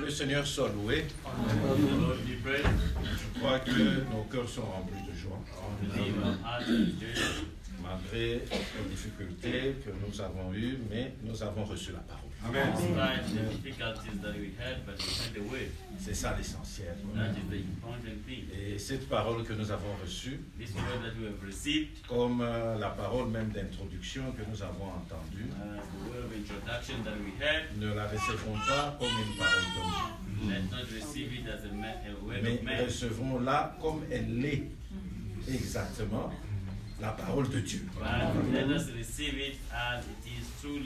le Seigneur soit loué. Je crois que nos cœurs sont remplis de joie. Malgré les difficultés que nous avons eues, mais nous avons reçu la parole. Amen. C'est ça l'essentiel. Et cette parole que nous avons reçue, comme la parole même d'introduction que nous avons entendue, ne la recevons pas comme une parole d'homme, mais recevons-la comme elle l'est exactement. La parole de Dieu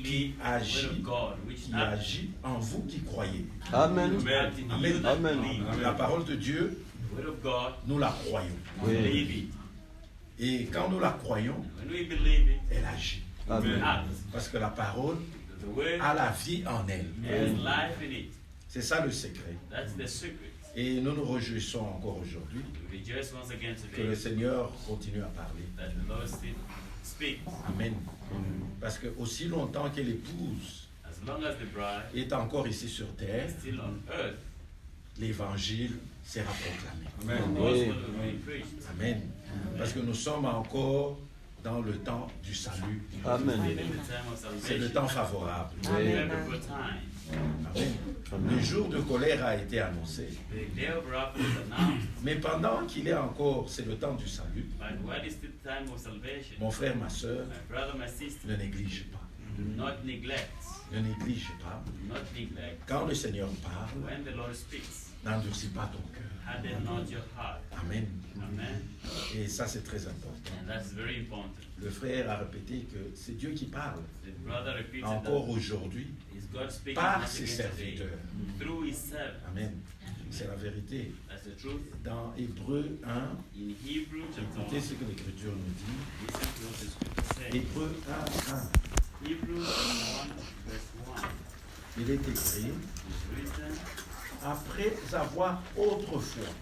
qui agit en vous qui croyez. Amen. Amen. Amen. La parole de Dieu, nous la croyons. Oui. Et quand nous la croyons, elle agit. Amen. Parce que la parole a la vie en elle. C'est ça le secret. Et nous nous réjouissons encore aujourd'hui que le Seigneur continue à parler. Amen. Parce que aussi longtemps que l'épouse est encore ici sur terre, l'évangile sera proclamé. Oui. Amen. Parce que nous sommes encore dans le temps du salut. Amen. C'est le temps favorable. Oui. Amen. Le jour de colère a été annoncé. Mais pendant qu'il est encore, c'est le temps du salut. Mon frère, ma soeur, ne néglige pas. Ne néglige pas. Quand le Seigneur parle, n'endurcis pas ton cœur. Amen. Et ça, c'est très important. Le frère a répété que c'est Dieu qui parle. Encore aujourd'hui, par ses serviteurs. Amen. C'est la vérité. Dans Hébreux 1, écoutez ce que l'Écriture nous dit. Hébreux 1, 1. Il est écrit, après avoir autrefois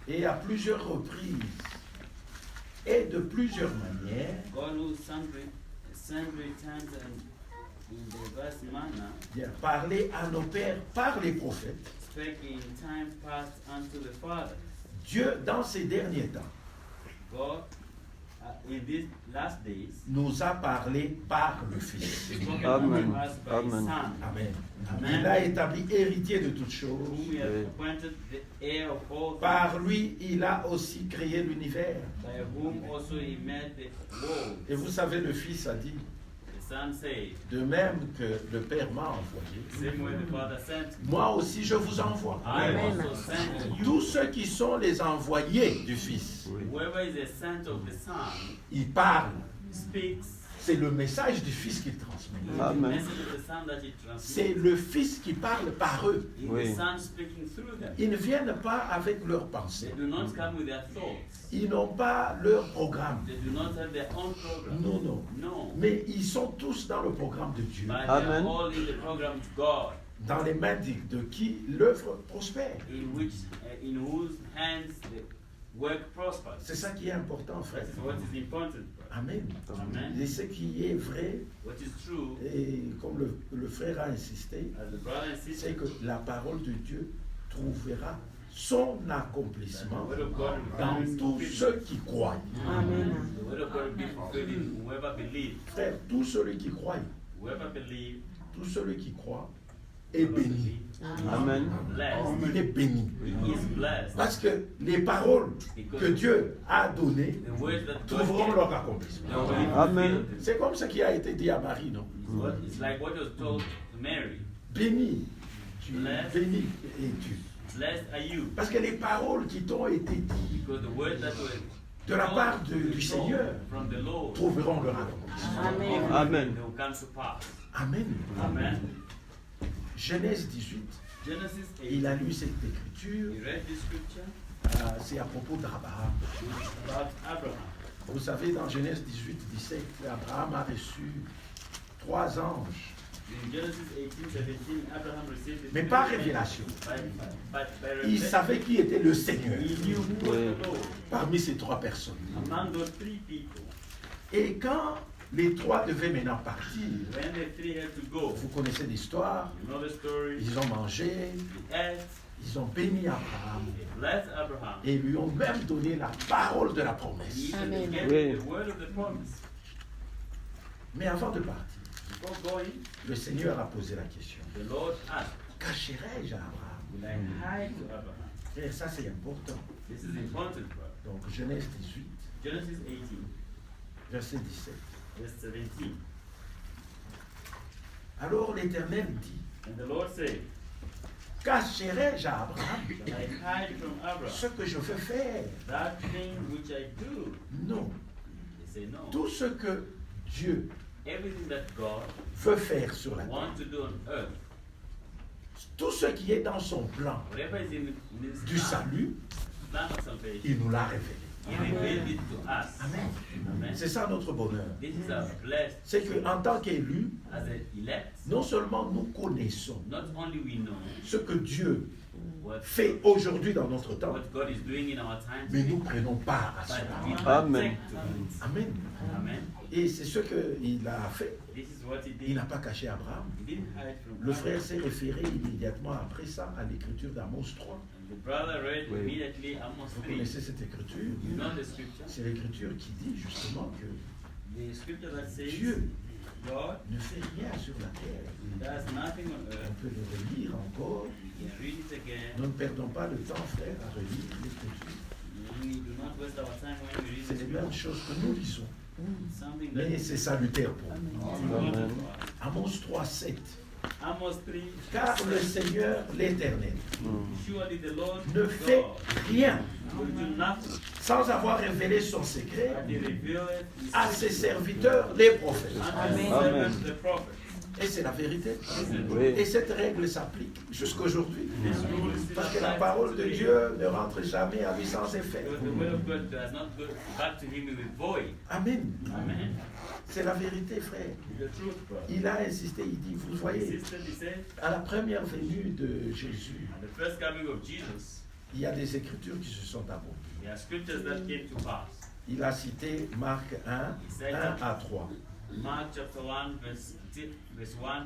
et à plusieurs reprises et de plusieurs manières parlé à nos pères par les prophètes, Dieu dans ces derniers temps nous a parlé par le Fils. Amen. Amen. Amen. Il a établi héritier de toutes choses. Par lui, il a aussi créé l'univers. Et vous savez, le Fils a dit, de même que le Père m'a envoyé, moi aussi je vous envoie. Amen. Tous ceux qui sont les envoyés du Fils, ils parlent. C'est le message du Fils qu'il transmet. Amen. C'est le Fils qui parle par eux. Oui. Ils ne viennent pas avec leurs pensées. Ils n'ont pas leur programme. Non. Mais ils sont tous dans le programme de Dieu. Amen. Dans les mains de qui l'œuvre prospère. C'est ça qui est important, frère. Amen. Et ce qui est vrai, et comme le frère a insisté, c'est que la parole de Dieu trouvera son accomplissement dans tous ceux qui croient. Amen. Frère, tout celui qui croit, est béni. Amen. Il est béni. Parce que les paroles que Dieu a données trouveront leur accomplissement. Amen. C'est comme ce qui a été dit à Marie, non? Béni. Béni es-tu. Parce que les paroles qui t'ont été dites de la part du Seigneur trouveront leur accomplissement. Amen. Amen. Genèse 18, il a lu cette écriture, c'est à propos d'Abraham. Vous savez, dans Genèse 18, 17, Abraham a reçu 3 anges. Mais par révélation, il savait qui était le Seigneur parmi ces 3 personnes. Et quand Les trois devaient maintenant partir. When the three had to go, Vous connaissez l'histoire. you know the story. Ils ont mangé, They ate, ils ont béni Abraham they blessed Abraham. et lui ont même donné la parole de la promesse. Even Amen. gave Oui. the word of the promise. Mais avant de partir, Before going, le Seigneur a posé la question. the Lord asked, Cacherai-je à Abraham? will I hide to Abraham? Frère, ça c'est important. This is important, brother. Donc Genèse 18, Genesis 18, verset 17. verse 17. Alors l'Éternel dit, And the Lord said, cacherai-je à Abraham shall I hide from Abraham ce que je veux faire? that thing which I do? Non. They say no. Tout ce que Dieu Everything that God veut faire sur la terre, wants to do on earth, tout ce qui est dans son plan whatever is in his du salut, plan of salvation, il nous l'a révélé. He revealed it to us. Amen. Amen. C'est ça notre bonheur. This is our blessed. C'est qu'en tant qu'élus, As an elect, non seulement nous connaissons not only we know ce que Dieu what fait aujourd'hui dans notre temps, what God is doing in our time, mais nous prenons part à but cela. we Amen. protect to it. Amen. Amen. Et c'est ce qu'il a fait. This is what he Il did. n'a pas caché Abraham. He didn't hide from Le frère Abraham. s'est référé immédiatement après ça à l'écriture d'Amos 3. And the brother read Oui. immediately Amos Vous 3. connaissez cette écriture? You know the scripture? C'est l'écriture qui dit justement que The scripture that says Dieu God ne fait rien sur la terre. does nothing on On earth. peut le relire encore. You can read it again. Nous ne perdons pas le temps, frère, à relire l'écriture. We do not waste our time when we read C'est the les mêmes scripture. choses que nous lisons. Something Mais that c'est salutaire pour nous. is important for us. Amos 3, 7. Amos 3. Car le Seigneur, l'Éternel, Surely the Lord ne fait God rien will do nothing sans avoir révélé son secret but he revealeth his à ses serviteurs, les prophètes. unto his Amen. servants the prophets. Et c'est la vérité. Oui. Et cette règle s'applique jusqu'aujourd'hui. This rule is still Parce que la applied parole de today. Dieu ne rentre jamais à lui sans effet. Because the word of God does not go back to him with void. Amen. Amen. C'est la vérité, frère. The truth, brother. Il a insisté, il dit, vous voyez, Sister, he said, à la première venue de Jésus, at the first coming of Jesus, il y a des écritures qui se sont abondées. there are scriptures that came to pass. Il a cité Marc 1, 1 à 3. Mark chapter 1, verse 1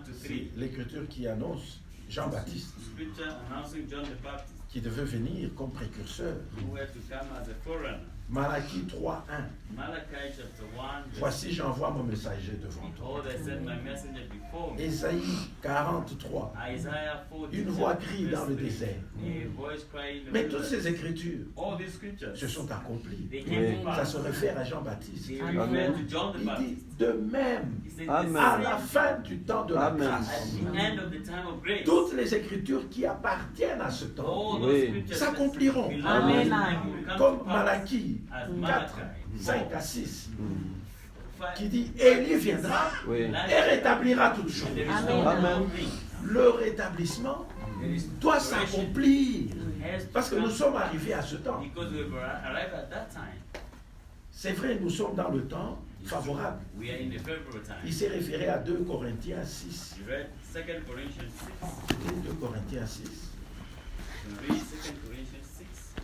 to 3. C'est l'écriture qui annonce Jean-Baptiste, Scripture announcing John the Baptist, qui devait venir comme précurseur. who had to come as a forerunner. Malachie 3, 1. Malachi chapter 1, verse Voici, j'envoie mon messager devant toi. Behold, I send my messenger before me. Ésaïe 43. Isaiah 40. Une voix crie dans le désert. A voice crying in the Mais toutes wilderness. ces écritures All these scriptures, se sont accomplies. they came to Ça pass. se réfère à Jean-Baptiste. They Amen. refer to John the Il dit Baptist. de même, He said, Amen. à the la same fin du temps de la Amen. grâce, at the end of the time of grace, toutes les écritures qui appartiennent à ce temps all those Oui. scriptures s'accompliront. belong Amen. to him will come Comme to pass. Malachie As 4, Malachi 5 à 6, 4, qui dit Élie viendra Oui. et rétablira toutes choses. There is Amen. no Amen. more thing. Le rétablissement doit s'accomplir Has to parce que nous come sommes arrivés à ce temps. because we arrived at that time. C'est vrai, nous sommes dans le temps favorable. We are in the favorable time. Il s'est référé à 2 Corinthiens 6. You read 2 Corinthians 6. 2 Corinthiens 6, You read 2 Corinthians 6,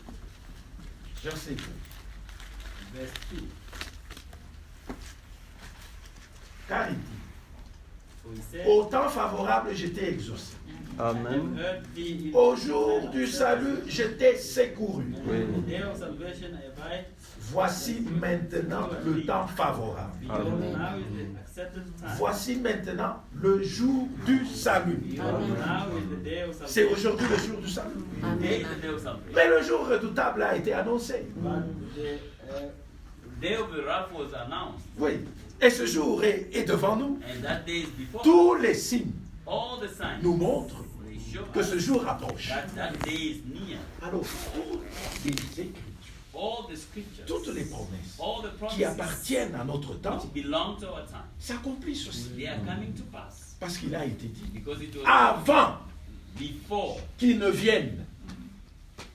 verset 2. verse 2. Car il dit, For he said, au temps favorable, j'étais exaucé. Amen. heard thee in Au jour du salut, j'étais secouru. Oui. the day of salvation have I. Voici maintenant le temps favorable. Behold, now is the accepted time. Voici maintenant le jour du salut. Behold, now is the day of C'est salvation. aujourd'hui le jour du salut. Today is the day of salvation. Mais le jour redoutable a été annoncé. But the day of the wrath was announced, Oui. Et ce jour est devant nous. and that day is before. Tous les signes All the signs nous montrent they show que ce us jour approche. that day is near. Alors, toutes les écritures, All the scriptures, toutes les promesses all the qui promises appartiennent à notre temps which belong to our time, s'accomplissent aussi. they are coming to pass. Parce qu'il a été dit, Because it was avant before, qu'il ne vienne,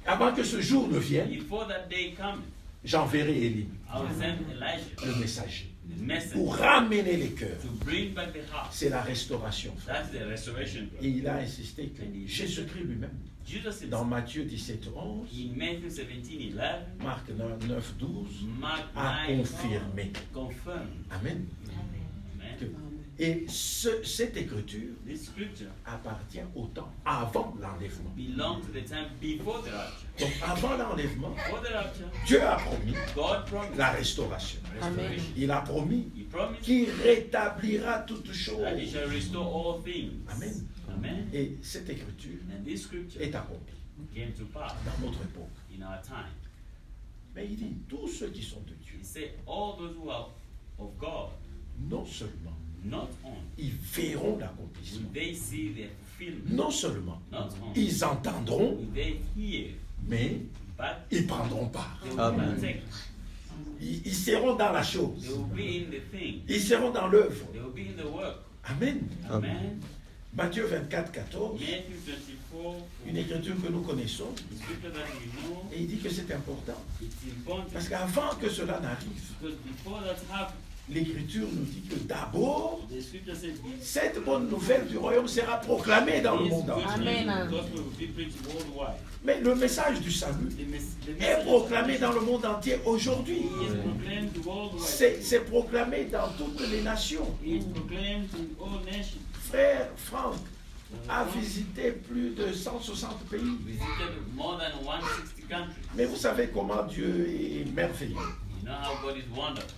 avant que ce jour ne vienne, before that day comes, j'enverrai Élie, I will send Elijah, le messager, the messenger, pour ramener les cœurs. to bring back the heart. C'est la restauration. frère. That's the restoration. Et il a insisté que Jésus-Christ lui-même, Judas dans himself, Matthieu 17, 11, in Matthew 17:11, Marc 9, 12, Mark a 9, confirmé. confirmed. Amen. Et cette écriture appartient au temps avant l'enlèvement. Donc avant l'enlèvement, Dieu a promis la restauration. Amen. Il a promis qu'il rétablira toutes choses. Amen. Et cette écriture est accomplie dans notre époque. Mais il dit, tous ceux qui sont de Dieu, non seulement ils verront l'accomplissement, non seulement ils entendront, mais ils prendront part. Amen. Ils seront dans la chose. Ils seront dans l'œuvre. Amen. Amen. Matthieu 24, 14, une écriture que nous connaissons, et il dit que c'est important. Parce qu'avant que cela n'arrive, l'Écriture nous dit que d'abord, cette bonne nouvelle du royaume sera proclamée dans le monde entier. Amen. Mais le message du salut est proclamé dans le monde entier aujourd'hui. C'est proclamé dans toutes les nations. Frère Franck a visité plus de 160 pays. Mais vous savez comment Dieu est merveilleux.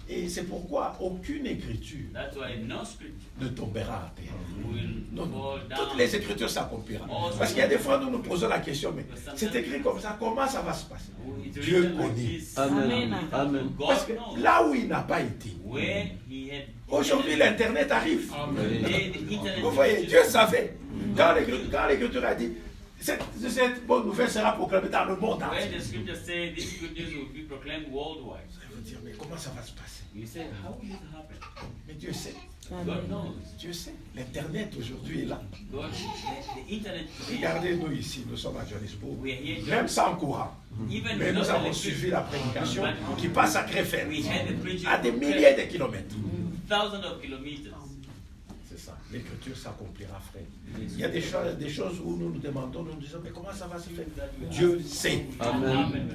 Et c'est pourquoi aucune écriture ne tombera à terre. Non, non. Toutes les écritures s'accompliront. Parce qu'il y a des fois nous nous posons la question, mais c'est écrit comme ça, comment ça va se passer? Dieu connaît. Amen. Amen. Parce que là où il n'a pas été, aujourd'hui l'Internet arrive. Vous voyez, Dieu savait. Quand l'Écriture a dit, cette bonne nouvelle sera proclamée dans le monde entier. Vous dire, mais comment ça va se passer? Mais Dieu sait. Dieu sait. L'Internet aujourd'hui est là. Regardez-nous ici, nous sommes à Johannesburg, même sans courant. Mais nous avons suivi la prédication qui passe à Krefeld, à des milliers de kilomètres. C'est ça, l'Écriture s'accomplira, frère. Il y a des choses où nous nous demandons, nous nous disons, mais comment ça va se faire? Dieu sait. Amen.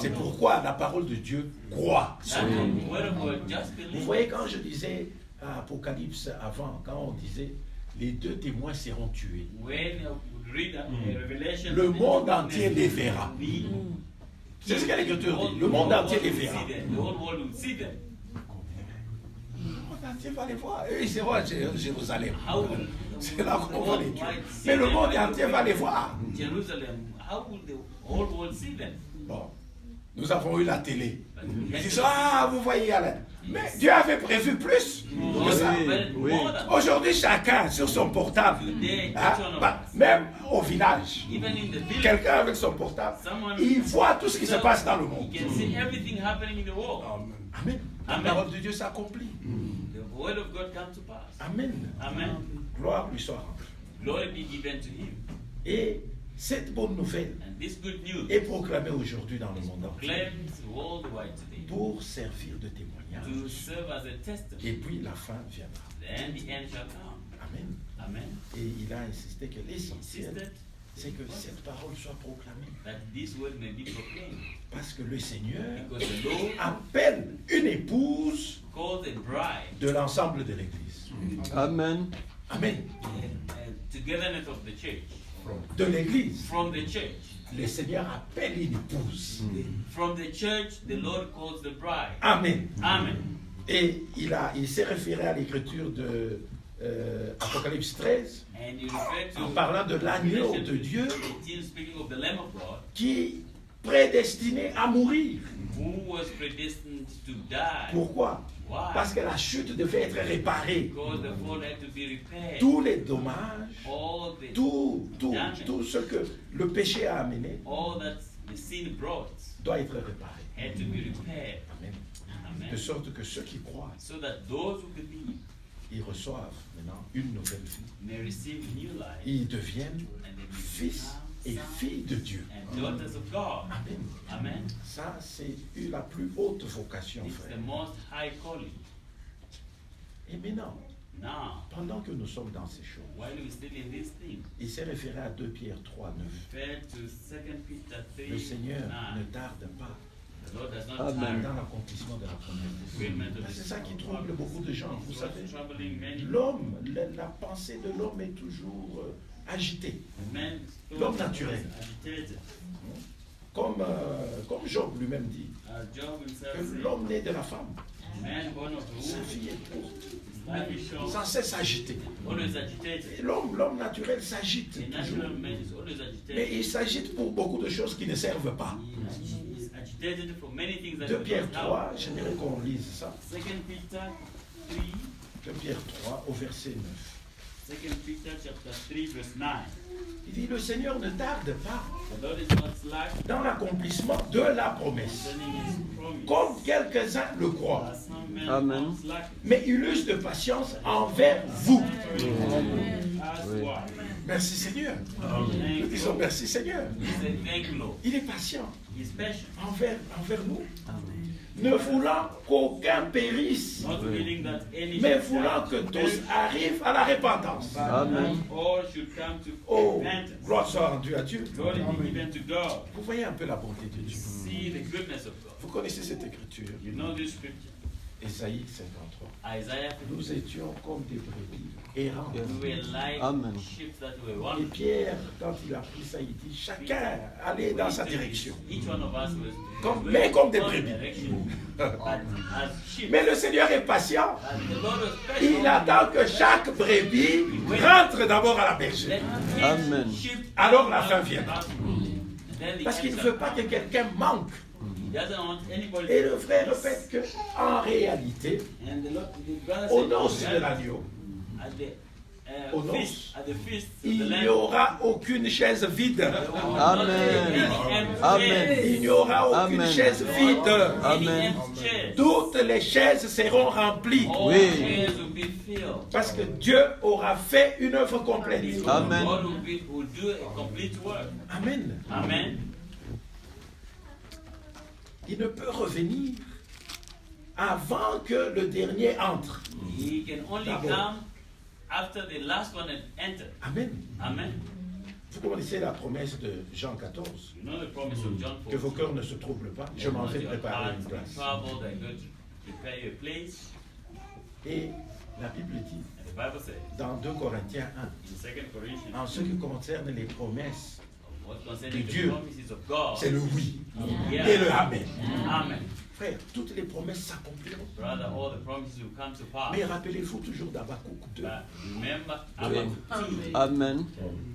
C'est pourquoi la parole de Dieu croit. Vous voyez, quand je disais à Apocalypse avant, quand on disait, les deux témoins seront tués. Le monde entier les verra. C'est ce que l'Écriture dit. Le monde entier les verra. Le monde entier va les voir. Eux, ils seront à Jérusalem. C'est là qu'on va les tuer. Mais le monde entier va les voir. Bon. Nous avons eu la télé. Ils disent, ah, vous voyez, mais Dieu avait prévu plus que ça. Oui. Aujourd'hui, chacun sur son portable, même au village, quelqu'un avec son portable, il voit tout ce qui se passe dans le monde. Amen. La parole de Dieu s'accomplit. Amen. Gloire lui soit rendue. Et cette bonne nouvelle est proclamée aujourd'hui dans le monde entier pour servir de témoignage. Et puis la fin viendra. Amen. Et il a insisté que l'essentiel, c'est que cette parole soit proclamée. Parce que le Seigneur appelle une épouse de l'ensemble de l'Église. Amen. Amen. De l'Église. From the church. Le Seigneur appelle une épouse. From the church, the Lord calls the bride. Amen. Amen. Et il s'est référé à l'écriture de Apocalypse 13 en parlant de l'agneau de Dieu qui prédestiné à mourir. Pourquoi? Parce que la chute devait être réparée. Tous les dommages, tout ce que le péché a amené doit être réparé. Amen. De sorte que ceux qui croient, ils reçoivent maintenant une nouvelle vie. Ils deviennent fils et filles de Dieu. Amen. Ça, c'est la plus haute vocation, frère. Et maintenant, pendant que nous sommes dans ces choses, il s'est référé à 2 Pierre 3, 9. Le Seigneur ne tarde pas dans l'accomplissement de la promesse. C'est ça qui trouble beaucoup de gens. Vous savez, l'homme, la pensée de l'homme est toujours agitée. L'homme naturel. Comme Job lui-même dit, que l'homme né de la femme, sa vie est sans cesse agitée. L'homme naturel s'agite toujours. Mais il s'agite pour beaucoup de choses qui ne servent pas. 2 Pierre 3, j'aimerais qu'on lise ça. 2 Pierre 3 au verset 9. 2 Peter chapter 3 verse 9. Il dit, le Seigneur ne tarde pas dans l'accomplissement de la promesse, comme quelques-uns le croient. Amen. Mais il use de patience envers vous. Merci Seigneur. Nous disons merci Seigneur. Il est patient envers nous. Ne voulant qu'aucun périsse, mais voulant que tous arrivent à la repentance. Amen. Oh, gloire soit rendue à Dieu. Vous voyez un peu la bonté de Dieu. Vous connaissez cette écriture. Ésaïe 53. Nous étions comme des brebis errantes. Amen. Et Pierre, quand il a pris ça, il dit chacun allait dans sa direction. Mais comme des brebis. Mais le Seigneur est patient. Il attend que chaque brebis rentre d'abord à la bergerie. Amen. Alors la fin viendra. Parce qu'il ne veut pas que quelqu'un manque. Et le frère répète qu'en réalité, aux noces de l'agneau, il n'y aura aucune chaise vide. Amen. Amen. Il n'y aura aucune Amen. chaise vide. Amen. Toutes les chaises seront remplies. Oui. Parce que Dieu aura fait une œuvre complète. Amen. Amen. Amen. Il ne peut revenir avant que le dernier entre. He can only come after the last one had entered. Amen. Amen. Vous connaissez la promesse de Jean 14. You know the promise of John 14. Que vos cœurs ne se troublent pas. Je m'en vais préparer une place. Troubled and go to prepare your place. Et la Bible dit, And the Bible says, dans 2 Corinthiens 1, in 2 Corinthians, en ce qui concerne les promesses, what de concerning the Dieu, promises of God, c'est le oui yeah. et le amen. Amen. Frère, toutes les promesses s'accompliront. Brother, all the promises will come to pass. Mais rappelez-vous toujours d'Habakkuk 2. But remember, Oui. Habakkuk 2, Amen.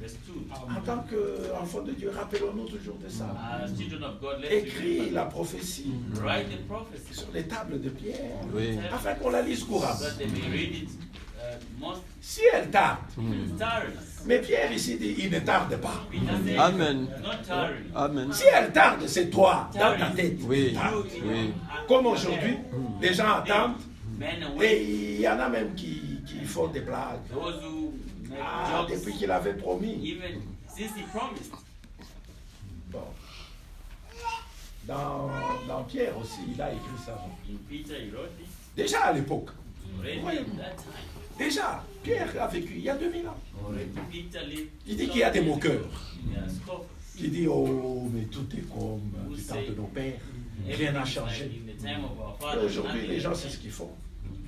verse 2. En tant qu'enfants de Dieu, rappelons-nous toujours de ça. As children of God, let's Écris remember. la prophétie Write the prophecy sur les tables de pierre, Oui. afin qu'on la lise so couramment. that they may read it most Si elle tarde, tiring. mais Pierre ici dit, il ne tarde pas. Peter said, Amen. not tiring. Amen. Si elle tarde, c'est toi, dans ta tête. Oui. Tarde. Oui. Comme aujourd'hui, les gens attendent, Men and et women, il y en a même qui font des blagues. those who make Ah, jokes, depuis qu'il avait promis. even since he promised. Bon. Dans Pierre aussi, il a écrit ça. In Peter, he wrote this Déjà à l'époque. already Oui. at that time. Déjà, Pierre a vécu il y a 2000 ans. Already Peter lived. Il dit qu'il y a des moqueurs. There are scoffers. Il dit, oh, mais tout est comme du temps de nos pères. Rien n'a Everything is like changé. in the time of our Et fathers. aujourd'hui, Nothing les gens, has c'est ce changed. qu'ils font.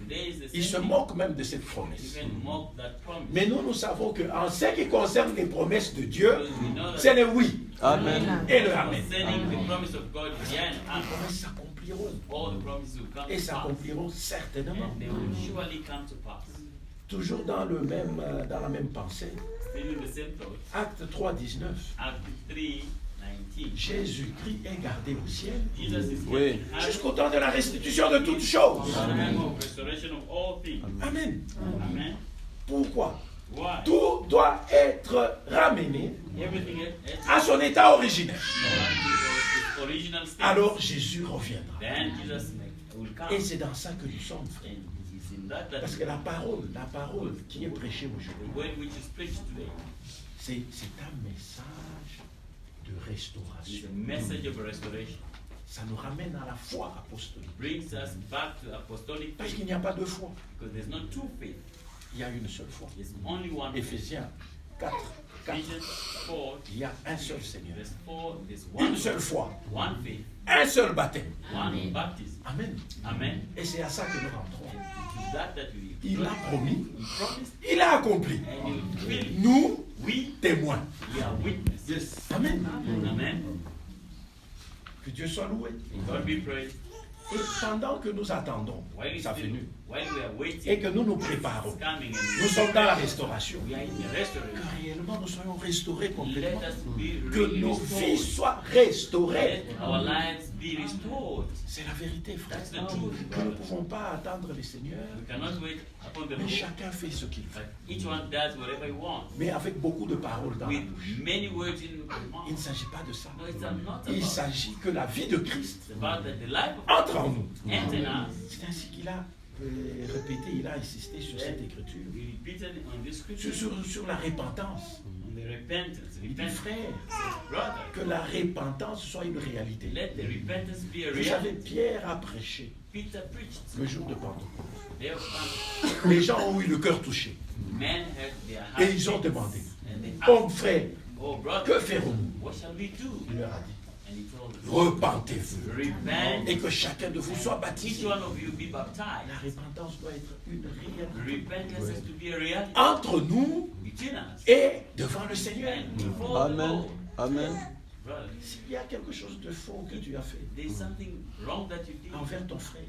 Today is the Ils se same thing. moquent même de cette promesse. Even mock that promise. Mais nous savons qu'en ce qui concerne les promesses de Dieu, Because we know that c'est le oui Amen. et le amen. concerning the promise of God, yeah, Les and promesses s'accompliront. all the promises will come Et to pass. s'accompliront certainement. And they will surely come to pass. Toujours dans la même pensée. Still in the same thought, Acte 3, 19. Acts 3:19. Jésus-Christ est gardé au ciel Jesus is Oui. kept in heaven jusqu'au temps de la restitution de toutes choses. for the time of restoration of all things. Amen. Amen. Pourquoi? Why? Tout doit être ramené Everything à son état originel. its original state. Alors Jésus reviendra. Then Jesus will come. Et c'est dans ça que nous sommes, frères. And it is in that Parce que la parole qui est prêchée the aujourd'hui, word which is preached today c'est un message de is restauration. a message of restoration. Ça nous ramène à la foi apostolique. Brings us back to apostolic Parce faith qu'il n'y a pas de foi. because there's not two faith. Il y a une seule foi. There's only one faith. Éphésiens 4, il y a un seul Seigneur, Verse 4 is une one seule foi, one faith, un seul baptême. one baptism. Amen. Amen. Et c'est à ça que nous rentrons. It is that we Il a promis, He promised il a accompli. and He will. Nous, We témoins. are witnesses. Amen. Amen. Que Dieu soit loué. God be praised. Et pendant que nous attendons sa venue While we are waiting, et que nous nous préparons, it's coming nous and sommes dans la restauration. we are in the Que restoration. réellement nous soyons restaurés Let complètement. us be Que really nos vies restored. soient restaurées. Let our lives be restored. C'est la vérité, frère. That's the truth, Nous ne brother. pouvons pas attendre le Seigneur, We cannot wait upon the mais Lord. chacun fait ce qu'il fait. But each one does whatever he wants. Mais avec beaucoup de paroles dans la With bouche. many words in the Il ne mouth. s'agit pas de ça. No, it's not Il about. s'agit que la vie de Christ It's about that the life of entre en nous. enter in us. C'est ainsi qu'il a répété, il a insisté sur cette écriture. We repeated on this Sur, scripture sur la repentance. on the repentance. Il dit, Repentance, frère, brother. que la repentance soit une réalité. Let the repentance be a Vous savez, reality. Pierre a prêché Peter preached. le jour de Pentecôte. Day of Pentecost. Les gens ont eu le cœur touché. Men had their hearts Et ils ont fixed. demandé, And they oh asked, frère, oh brother, que ferons-nous? what shall we do? Il leur a dit, And he told them, repentez-vous repent. et que chacun de vous soit Each baptisé. one of you be baptized. La repentance doit être une réalité Repentance has to be a reality entre nous between us et devant le Seigneur. and before the Amen. Lord. Amen. Brother, S'il y a quelque chose de faux que tu as fait there's something wrong that you did envers ton frère,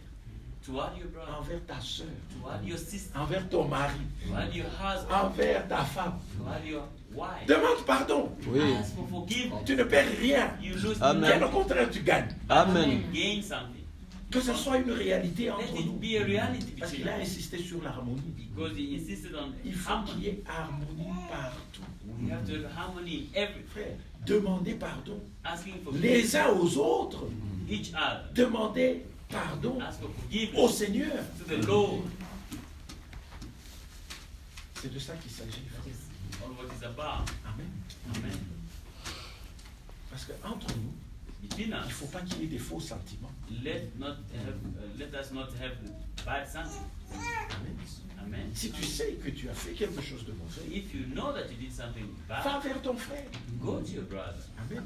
toward your brother, envers ta soeur, toward your sister, envers ton mari, toward your husband, envers ta femme, toward your wife. demande pardon. Oui. Ask for forgiveness. Tu ne perds rien. You lose Amen. Bien au contraire, tu gagnes. Amen. You gain something. Que ce soit une réalité Let entre it nous. be a reality Parce between qu'il a us. insisté sur l'harmonie. Because he insisted on Il faut qu'il y harmony. ait harmonie partout. We have to have harmony in everything. Frère, demandez pardon Asking for les uns aux autres. each other. Demandez pardon Ask for au forgiveness Seigneur. to the Lord. C'est de ça qu'il s'agit, That frère. is all what it's about. Amen. Amen. Parce qu'entre nous, Between il ne us, faut pas qu'il y ait des faux sentiments. let us not have bad something. Amen. Amen. Si tu sais que tu as fait quelque chose de mauvais, If you know that you did something va bad, vers ton frère. go to your brother. Amen.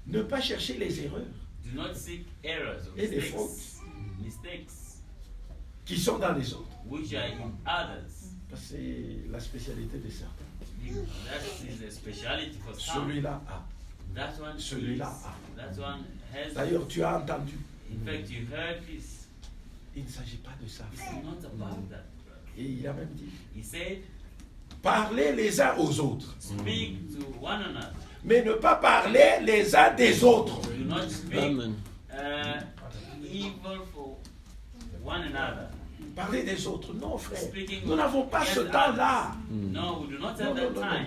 Ne pas chercher les erreurs Do not seek errors or Et des mistakes qui sont dans les autres. which are in others. Parce que c'est la spécialité de certains. That is a speciality for some. Celui-là a. That one Celui-là is. a. That one has. D'ailleurs, tu as entendu. In fact, you heard this. Il ne s'agit pas de ça. It's not about that, brother. Et il a même dit, He said, parlez les uns aux autres, speak to one another. mais ne pas parler les uns des autres. Do not speak Amen. evil for one another. Parler des autres. Non, frère. Speaking Nous n'avons pas ce against temps-là. No, we do not Non, have non, that non, time.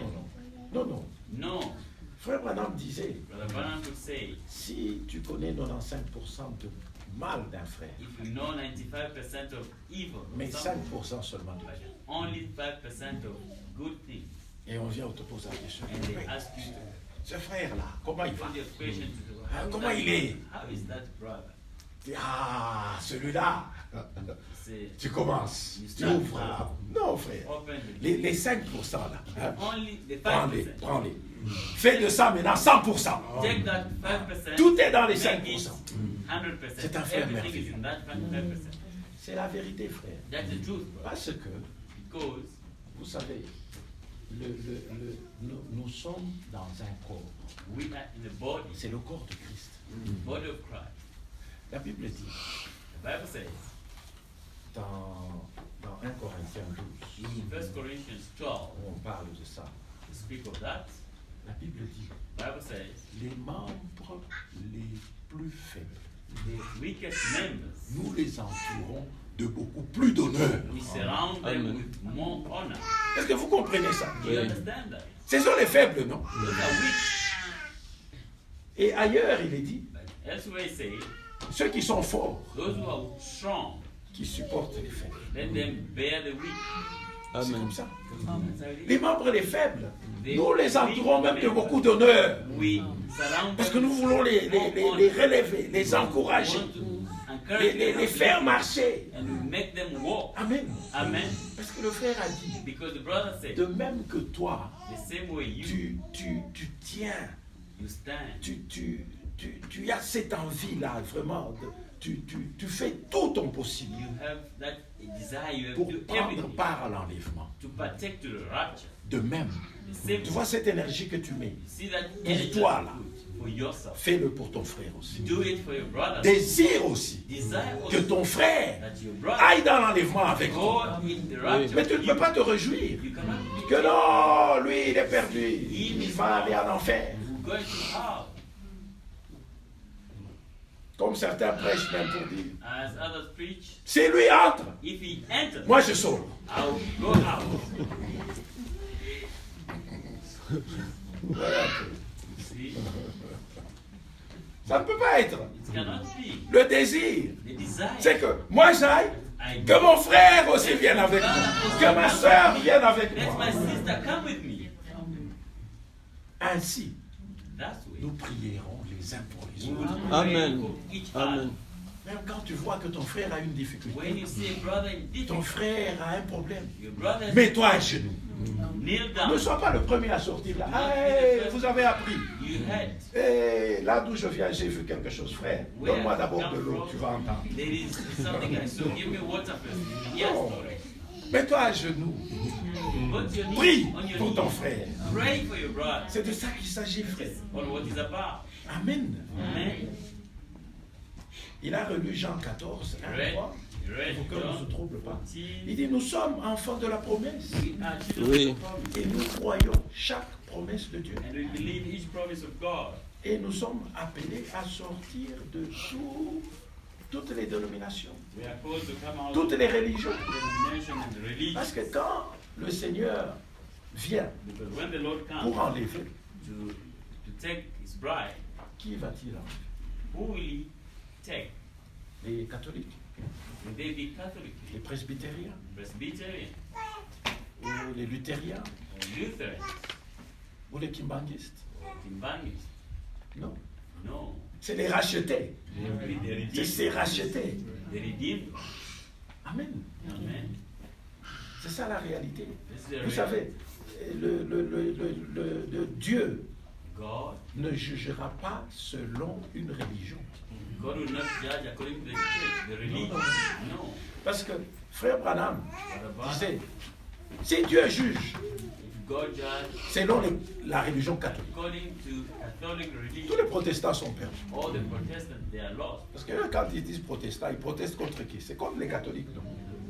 non, non, non. Non. No. Frère Branham disait, Brother Branham could say, si tu connais 95% de mal d'un frère, if you know 95% of evil, mais of something, 5% seulement de but bien. only 5% of good things, Et on vient te poser la question. and they Frère, ask you to ce frère-là, comment il va? put your question to the Ah, comment il est? How is that brother? Ah, celui-là. Say, Tu commences. Tu ouvres là. Non, frère. open the Les 5% là. Hein? only the Prends-les, 5%. prends-les. Fais de ça maintenant 100%. Take that 5%. Tout est dans les make it 5%. 100%. C'est un frère Everything is merveilleux. in that 5%. C'est la vérité, frère. That's the truth, brother. Parce que, Because vous savez, nous sommes dans un corps. we are in the body, C'est le corps de Christ. the body of Christ. La Bible dit, The Bible says dans 1 Corinthiens 12, in 1 Corinthians 12, où on parle de ça, to speak of that, la Bible dit, the Bible says les membres les plus faibles, the weakest members, nous les entourons de beaucoup plus d'honneur. we surround them Amen. with more honor. Est-ce que vous comprenez ça? Do you Oui. understand that? Ce sont les faibles, non? Those are weak. Et ailleurs, il est dit, But elsewhere, it says ceux qui sont forts, those who are strong, qui supportent les faibles. let them bear the weak. C'est Amen. comme ça. That's how it Les is. membres les faibles, nous les entourons même de beaucoup d'honneur. We surround Parce que them nous voulons les relever, les encourager. want to les faire marcher. And we make them walk. Amen. Amen. Parce que le frère a dit, Because the brother said, de même que toi, the same way you tu tiens, stand. tu as cette envie-là, vraiment, tu fais tout ton possible You have that desire, you have pour to do prendre everything part à l'enlèvement. to partake to the rapture. De même, The same tu vois cette énergie que tu mets, You see that pour energy toi you là, put for yourself. fais-le pour ton frère aussi. Do it for your brother. Désire aussi Desire que also ton frère that your brother aille dans l'enlèvement avec go toi. in the rapture. Mais tu ne with peux you. pas te réjouir You cannot be que non, lui il est perdu, il va aller en enfer. going to hell. Comme certains prêchent même pour dire, As others preach, si lui entre, if he enters, moi je sors. I'll go out. Voilà. See? Ça ne peut pas être. It cannot be. Le désir, The desire. c'est que moi j'aille, que mon frère aussi vienne avec moi, que ma soeur vienne avec Let moi. my sister come with me. Ainsi, That's way. nous prierons les uns pour les We autres. will pray Amen. for each Amen. other. Même quand tu vois que ton frère a une When difficulté, you see a brother in ton difficulty, frère a un problème, your brother is mets-toi à genoux. kneel Ne down. sois pas le premier à sortir là. Ah, hey, vous avez appris. You heard. Et là d'où je viens, j'ai vu quelque chose, frère. Where Donne-moi I d'abord come de l'eau, from, tu vas entendre. There is something like so. Give me water first. Yes, Non. Lord. Mets-toi à genoux. Put your Prie knee on your pour ton knee. frère. Pray for your brother. C'est de ça qu'il s'agit, frère. On what is about. Amen. Amen. Il a relu Jean 14, 1, Read, 3. read Pour que ne se John trouble pas. 10. Il dit, nous sommes enfants de la promesse. We are children Oui. of the promise. Et nous croyons chaque promesse de Dieu. And we believe each promise of God. Et nous sommes appelés à sortir de toutes les dénominations, We are called to come out toutes of les religions. the nation and the religion. Parce que quand le Seigneur vient Because when the Lord comes pour enlever, to take his bride, qui va-t-il enlever? who will he take? Les catholiques, Will they be Catholic, les presbytériens, Presbyterian, ou les luthériens, or Lutheran, ou les kimbanguistes? Timbanguis? Non. No. C'est les rachetés. They will be the C'est redeemed. ces rachetés. The redeemed. Amen. Amen. C'est ça la réalité. This is the Vous savez, le Dieu God. ne jugera pas selon une religion. God will not judge according to the church, the religion. No. Parce que Frère Branham What about disait, si Dieu juge if God judge selon la religion catholique, according to Catholic tous religion? les protestants sont perdus. All the Protestants, they are lost. Parce que eux, quand ils disent protestants, ils protestent contre qui? C'est contre les catholiques. Non?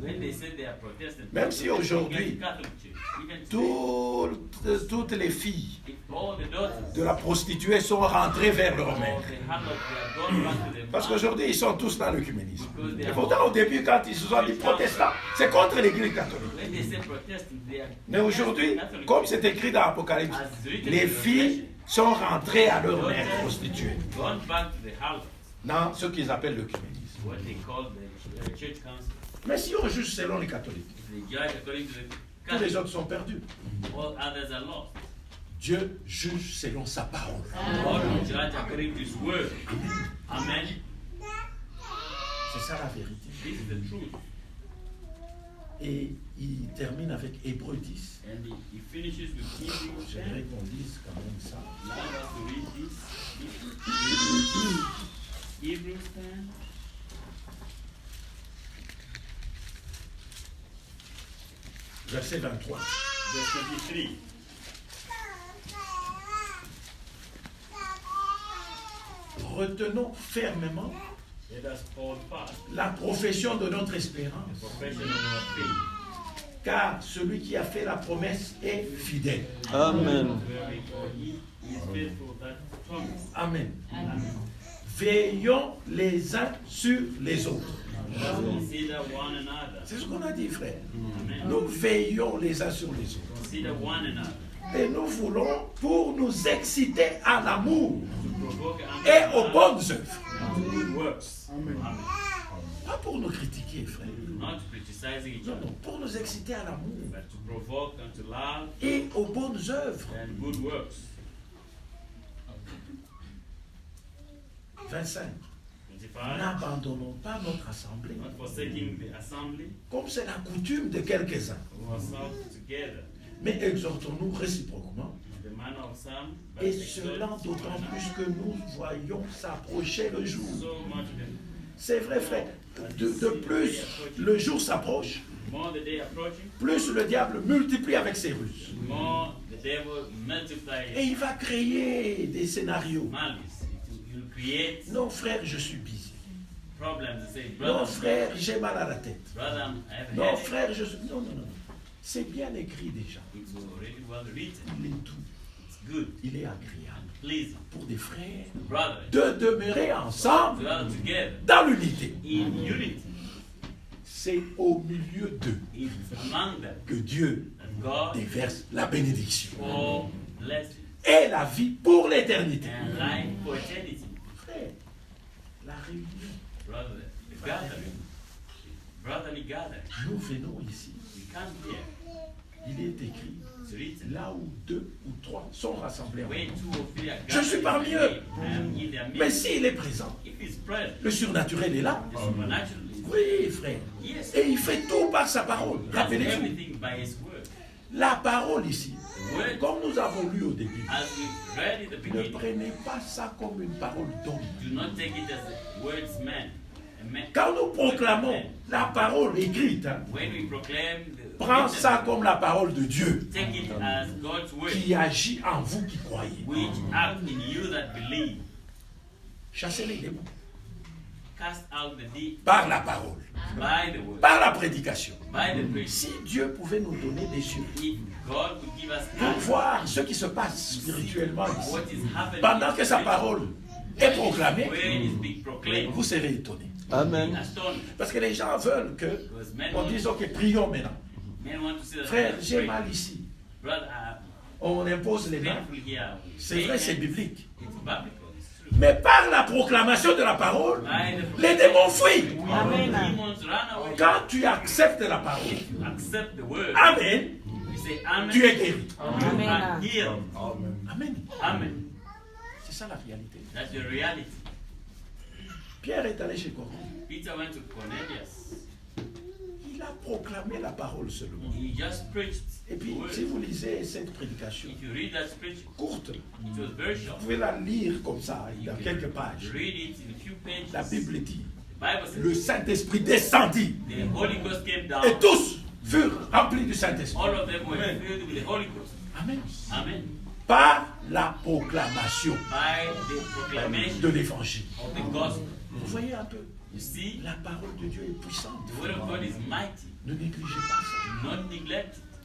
When they say they are Protestant, Même si they protest aujourd'hui, against Catholic Church. Even today, Toutes les filles if all the daughters de la prostituée sont rentrées vers leur mère. of the harlot, they are gone back to their Parce mother. qu'aujourd'hui, ils sont tous dans l'œcuménisme. Et pourtant, au début, quand ils se sont dit protestants, c'est contre l'Église catholique. When they say Protestant, they are Mais aujourd'hui, Catholic comme Church. c'est écrit dans l'Apocalypse, les filles sont rentrées à leur mère prostituée. Gone back to the harlot, Dans ce qu'ils appellent l'œcuménisme. what they call the church council. Mais si on juge selon les catholiques, If they judge according to the tous les Catholic, autres sont perdus. all others are lost. Dieu juge selon sa parole. God will judge according to His word. Amen. C'est ça la vérité. This is the truth. Et il termine avec Hébreux 10. And he finishes with Hebrews 10. J'aimerais qu'on lise quand même ça. Now I want to read this. Hebrews 10. Verset 23. Verse 23. Retenons fermement Let us hold fast la profession de notre the espérance, profession of our faith. car celui qui a fait la promesse est fidèle. Amen. Very good. He is faithful that promise. Amen. Veillons les uns sur les autres. Let us consider one another. C'est ce qu'on a dit, frère. Amen. Nous veillons les uns sur les autres. Consider one another. Et nous voulons pour nous exciter à l'amour To provoke et anger aux bonnes œuvres. and good works. Amen. Pas pour nous critiquer, frère. Not criticizing each Non, other, non, pour nous exciter à l'amour but to provoke unto love et aux bonnes œuvres. and good works. 25. N'abandonnons pas notre assemblée, comme c'est la coutume de quelques-uns. Mais exhortons-nous réciproquement. Et cela d'autant plus que nous voyons s'approcher le jour. C'est vrai, frère. De plus le jour s'approche, plus le diable multiplie avec ses ruses. Et il va créer des scénarios. Non, frère, je suis busy. Non, frère, j'ai mal à la tête. Non, frère, je suis... Non. C'est bien écrit déjà. Il est doux. Il est agréable pour des frères de demeurer ensemble dans l'unité. C'est au milieu d'eux que Dieu déverse la bénédiction et la vie pour l'éternité. Frère, la réunion, nous venons ici. Il est écrit, là où 2 ou 3 sont rassemblés en moi, je suis parmi eux. Mais s'il est présent, le surnaturel est là. Oui, frère. Et il fait tout par sa parole. Rappelez-vous, la parole ici, comme nous avons lu au début, ne prenez pas ça comme une parole d'homme. Quand nous proclamons la parole écrite, prends ça comme la parole de Dieu qui agit en vous qui croyez. Chassez les démons par la parole, par la prédication. Si Dieu pouvait nous donner des yeux pour voir ce qui se passe spirituellement ici, pendant que sa parole est proclamée, vous serez étonnés. Amen. Parce que les gens veulent que on dise, ok, prions maintenant. Frère, j'ai mal ici. On impose les mains. C'est vrai, c'est biblique. Mais par la proclamation de la parole, les démons fuient. Amen. Quand tu acceptes la parole, Amen, tu es guéri. Amen. Amen. C'est ça la réalité. Pierre est allé chez Corneille. Il a proclamé la parole seulement. Et puis, si vous lisez cette prédication courte, vous pouvez la lire comme ça, dans quelques pages. La Bible dit, le Saint-Esprit descendit et tous furent remplis du Saint-Esprit. Amen. Par la proclamation de l'évangile. Vous voyez un peu, la parole de Dieu est puissante. Ne négligez pas ça.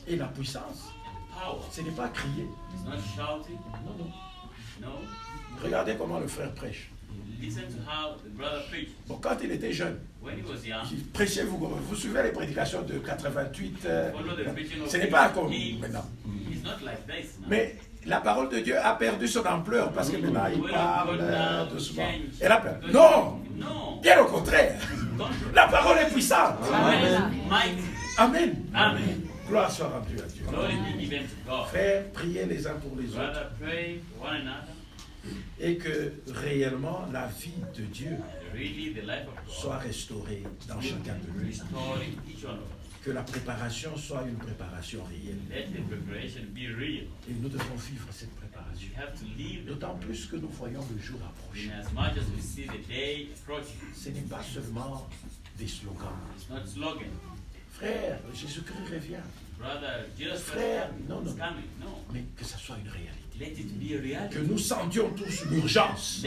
Et la puissance, ce n'est pas crier. Non. Regardez comment le frère prêche. Bon, quand il était jeune, il prêchait, vous suivez les prédications de 88, ce n'est pas comme maintenant. Mais la parole de Dieu a perdu son ampleur parce que maintenant il parle doucement. Elle a perdu. Non! Bien au contraire. La parole est puissante. Amen. Gloire soit rendue à Dieu. Frères, priez les uns pour les autres. Et que réellement la vie de Dieu soit restaurée dans chacun de nous. Que la préparation soit une préparation réelle. Et nous devons vivre cette préparation. D'autant plus que nous voyons le jour approcher. Ce n'est pas seulement des slogans. Frère, Jésus-Christ revient. Frère, non. Mais que ça soit une réalité. Que nous sentions tous l'urgence.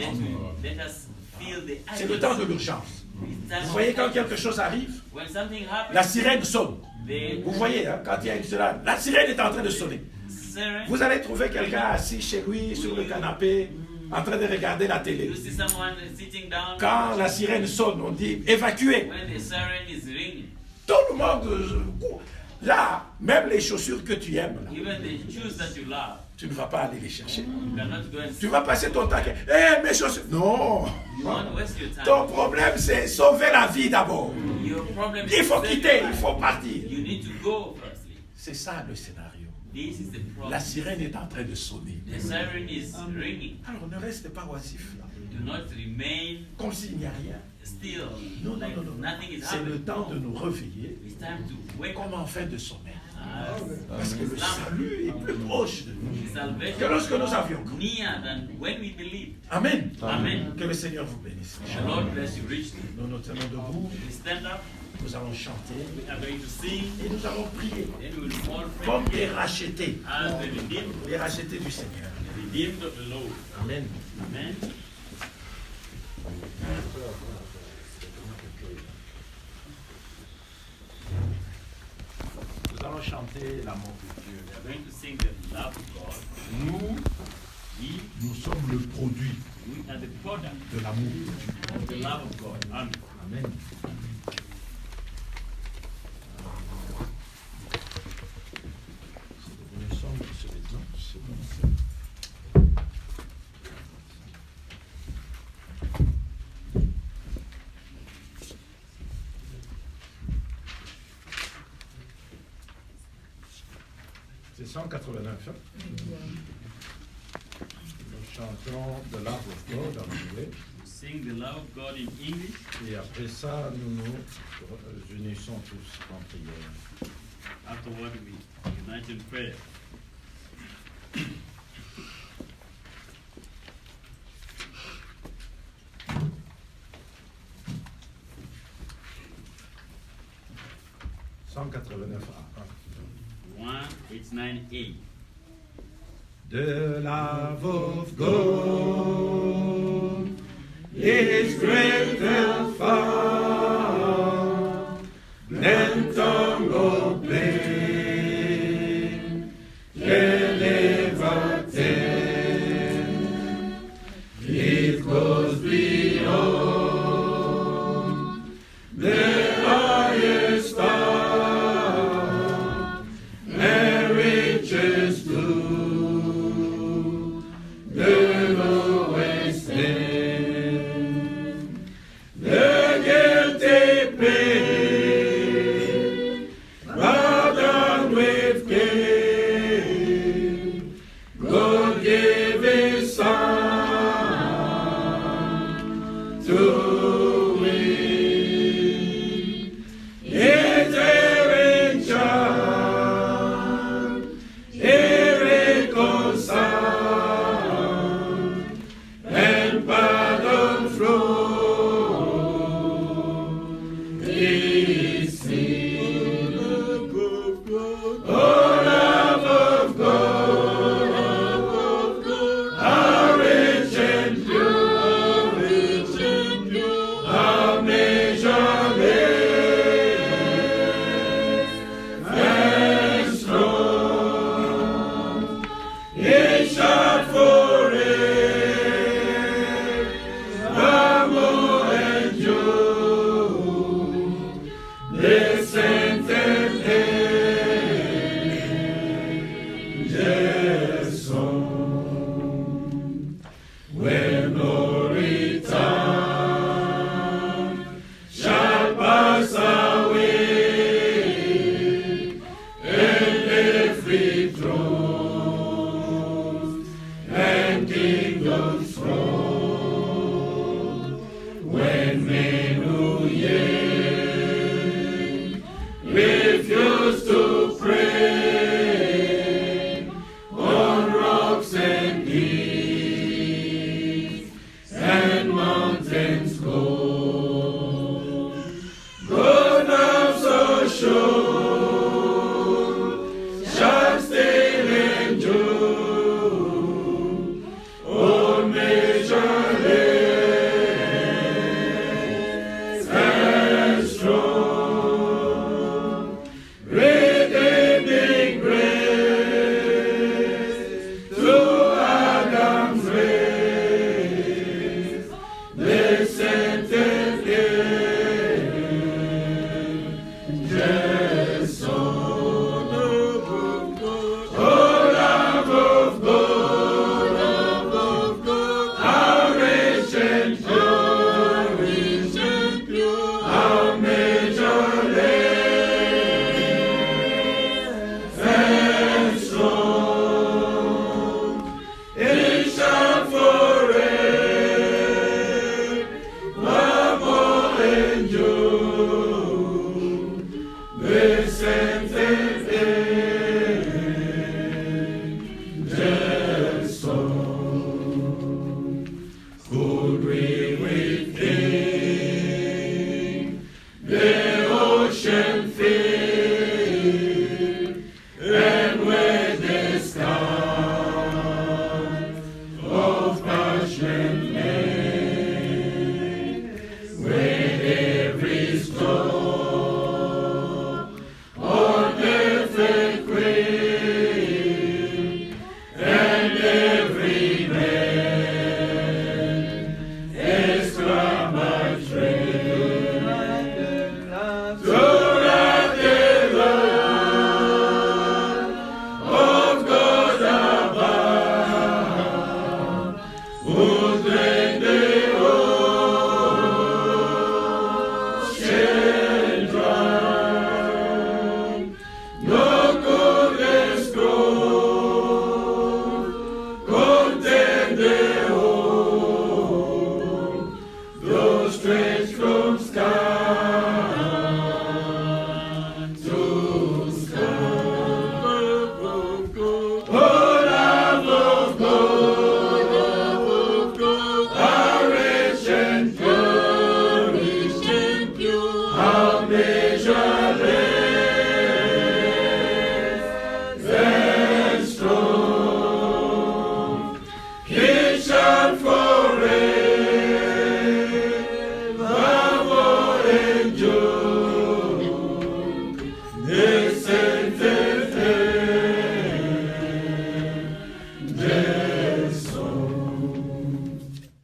C'est le temps de l'urgence. Vous voyez, quand quelque chose arrive, la sirène sonne. Vous voyez, hein, quand il y a une sirène, la sirène est en train de sonner. Vous allez trouver quelqu'un assis chez lui sur le canapé, en train de regarder la télé. Quand la sirène sonne, on dit évacuez. Tout le monde, là, même les chaussures que tu aimes, là, tu ne vas pas aller les chercher. Tu vas passer ton temps. Mes chaussures. Non. Ton problème, c'est sauver la vie d'abord. Il faut quitter, il faut partir. C'est ça le scénario. La sirène est en train de sonner. Alors ne reste pas oisif là. Do not remain comme s'il n'y a rien. still. Non, Like non, non, non. nothing is C'est happening. le temps de nous réveiller It's time to wake comme up. en fin de sommeil. As Parce que le salut est plus proche de nous que salvation lorsque nous avions is cru. near than when we believe. Amen. Amen. Que le Seigneur vous bénisse. The Lord bless you richly. Nous nous tenons debout, We stand up. nous allons chanter We are going to sing. et nous allons prier Then we will all comme pray des rachetés, as the redeemed, les rachetés du Seigneur. redeemed of the Lord. Amen. Amen. Nous allons chanter l'amour de Dieu. We are going to sing the love of God. Nous, nous sommes le produit We are the product de l'amour de Dieu. of the love of God. Amen. Amen. Nous sommes sur les dents, c'est bon. C'est 189. Hein? Nous chantons The Love of God en anglais. We sing the love of God in English. Et après ça, nous nous unissons tous en prière. Afterward, we unite in prayer. A. 189A. The love of God is greater far than tongue or pen can ever tell. It goes beyond the highest star and reaches to the lowest end. The guilty pain, burdened with care, God gave His Son to win. Eternal child, irreconciled, and pardon flow Seigneur.